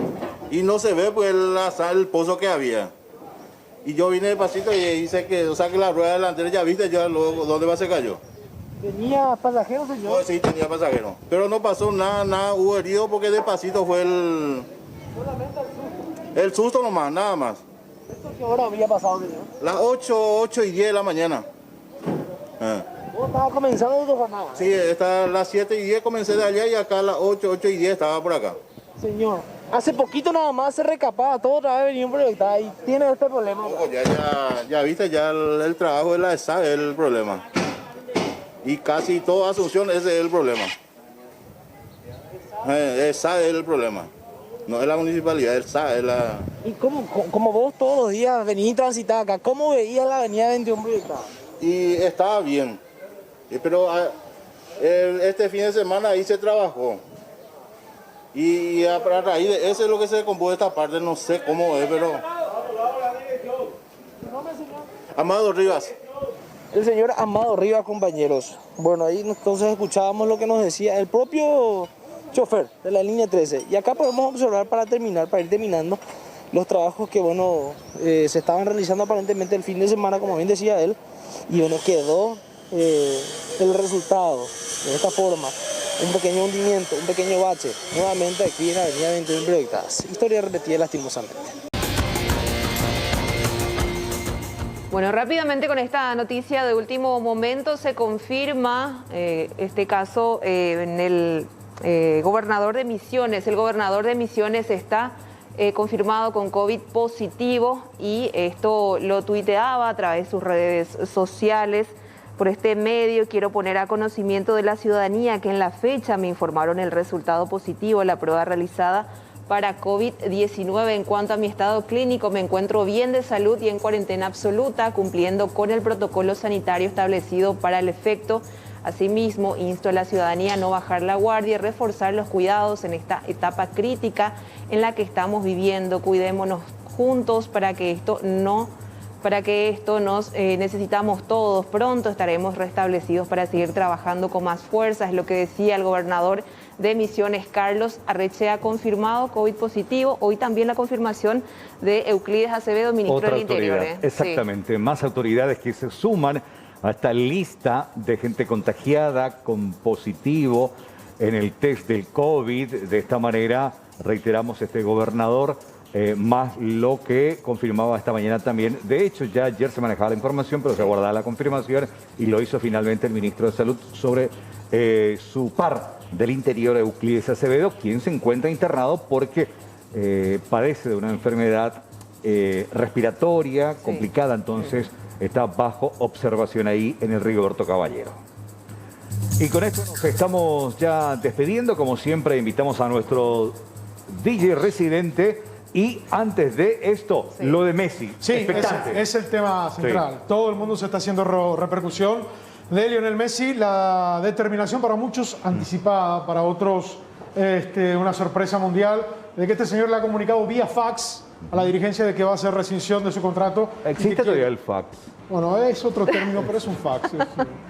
Speaker 16: y no se ve pues el pozo que había. Y yo vine despacito y hice que la rueda delantera, ya viste ya luego dónde se cayó.
Speaker 12: ¿Tenía pasajeros, señor?
Speaker 16: No, sí, tenía pasajeros. Pero no pasó nada hubo herido porque despacito fue el susto nomás, nada más.
Speaker 12: ¿Esto qué hora había pasado, señor?
Speaker 16: Las 8:10 de la mañana.
Speaker 12: ¿Vos estabas comenzando tu jornada?
Speaker 16: Sí, a las 7:10 comencé de allá y acá a las 8:10 estaba por acá.
Speaker 12: Señor, hace poquito nada más se recapaba todo otra vez venía un proyecto y tiene este problema.
Speaker 16: Ya viste, ya el trabajo de la ESA es el problema. Y casi toda Asunción ese es el problema. ESA es el problema. No es la municipalidad, ESA es la...
Speaker 12: ¿Y como vos todos los días venís y transitar acá, cómo veías la avenida 21 Proyectadas?
Speaker 16: Y estaba bien. Pero este fin de semana ahí se trabajó. Y a raíz de eso es lo que se compuso esta parte, no sé cómo es, pero... Amado Rivas.
Speaker 12: El señor Amado Rivas, compañeros. Bueno, ahí entonces escuchábamos lo que nos decía el propio chofer de la línea 13. Y acá podemos observar para ir terminando, los trabajos que, bueno, se estaban realizando aparentemente el fin de semana, como bien decía él. Y bueno, quedó el resultado de esta forma. Un pequeño hundimiento, un pequeño bache, nuevamente aquí en la avenida 21 Proyectadas. Historia repetida lastimosamente.
Speaker 2: Bueno, rápidamente con esta noticia de último momento se confirma este caso en el gobernador de Misiones. El gobernador de Misiones está confirmado con COVID positivo y esto lo tuiteaba a través de sus redes sociales. Por este medio quiero poner a conocimiento de la ciudadanía que en la fecha me informaron el resultado positivo de la prueba realizada para COVID-19. En cuanto a mi estado clínico, me encuentro bien de salud y en cuarentena absoluta, cumpliendo con el protocolo sanitario establecido para el efecto. Asimismo, insto a la ciudadanía a no bajar la guardia y reforzar los cuidados en esta etapa crítica en la que estamos viviendo. Cuidémonos juntos para que esto nos necesitamos todos. Pronto estaremos restablecidos para seguir trabajando con más fuerza, es lo que decía el gobernador de Misiones, Carlos Arrechea, confirmado COVID positivo. Hoy también la confirmación de Euclides Acevedo, ministro del Interior.
Speaker 1: Exactamente, más autoridades que se suman a esta lista de gente contagiada con positivo en el test del COVID. De esta manera, reiteramos, este gobernador, más lo que confirmaba esta mañana también. De hecho, ya ayer se manejaba la información, pero se aguardaba la confirmación y lo hizo finalmente el ministro de Salud sobre su par del Interior, Euclides Acevedo, quien se encuentra internado porque padece de una enfermedad respiratoria complicada, entonces está bajo observación ahí en el Rigoberto Caballero. Y con esto nos estamos ya despidiendo. Como siempre, invitamos a nuestro DJ residente. Y antes de esto, lo de Messi.
Speaker 17: Sí, es el tema central. Sí. Todo el mundo se está haciendo repercusión de Lionel Messi. La determinación para muchos anticipada, para otros una sorpresa mundial, de que este señor le ha comunicado vía fax a la dirigencia de que va a hacer rescisión de su contrato.
Speaker 1: ¿Existe todavía el fax?
Speaker 17: Bueno, es otro término, pero es un fax.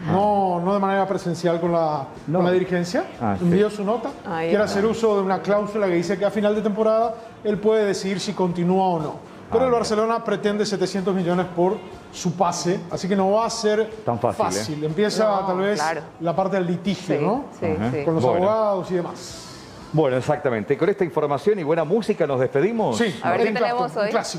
Speaker 17: No de manera presencial con la dirigencia. Envió su nota. Quiere hacer uso de una cláusula que dice que a final de temporada él puede decidir si continúa o no. Pero el Barcelona pretende 700 millones por su pase, así que no va a ser tan fácil. Empieza tal vez la parte del litigio, ¿no? Con los abogados y demás.
Speaker 1: Bueno, exactamente. Con esta información y buena música nos despedimos.
Speaker 17: Sí, a ver qué tenemos hoy. Un clásico.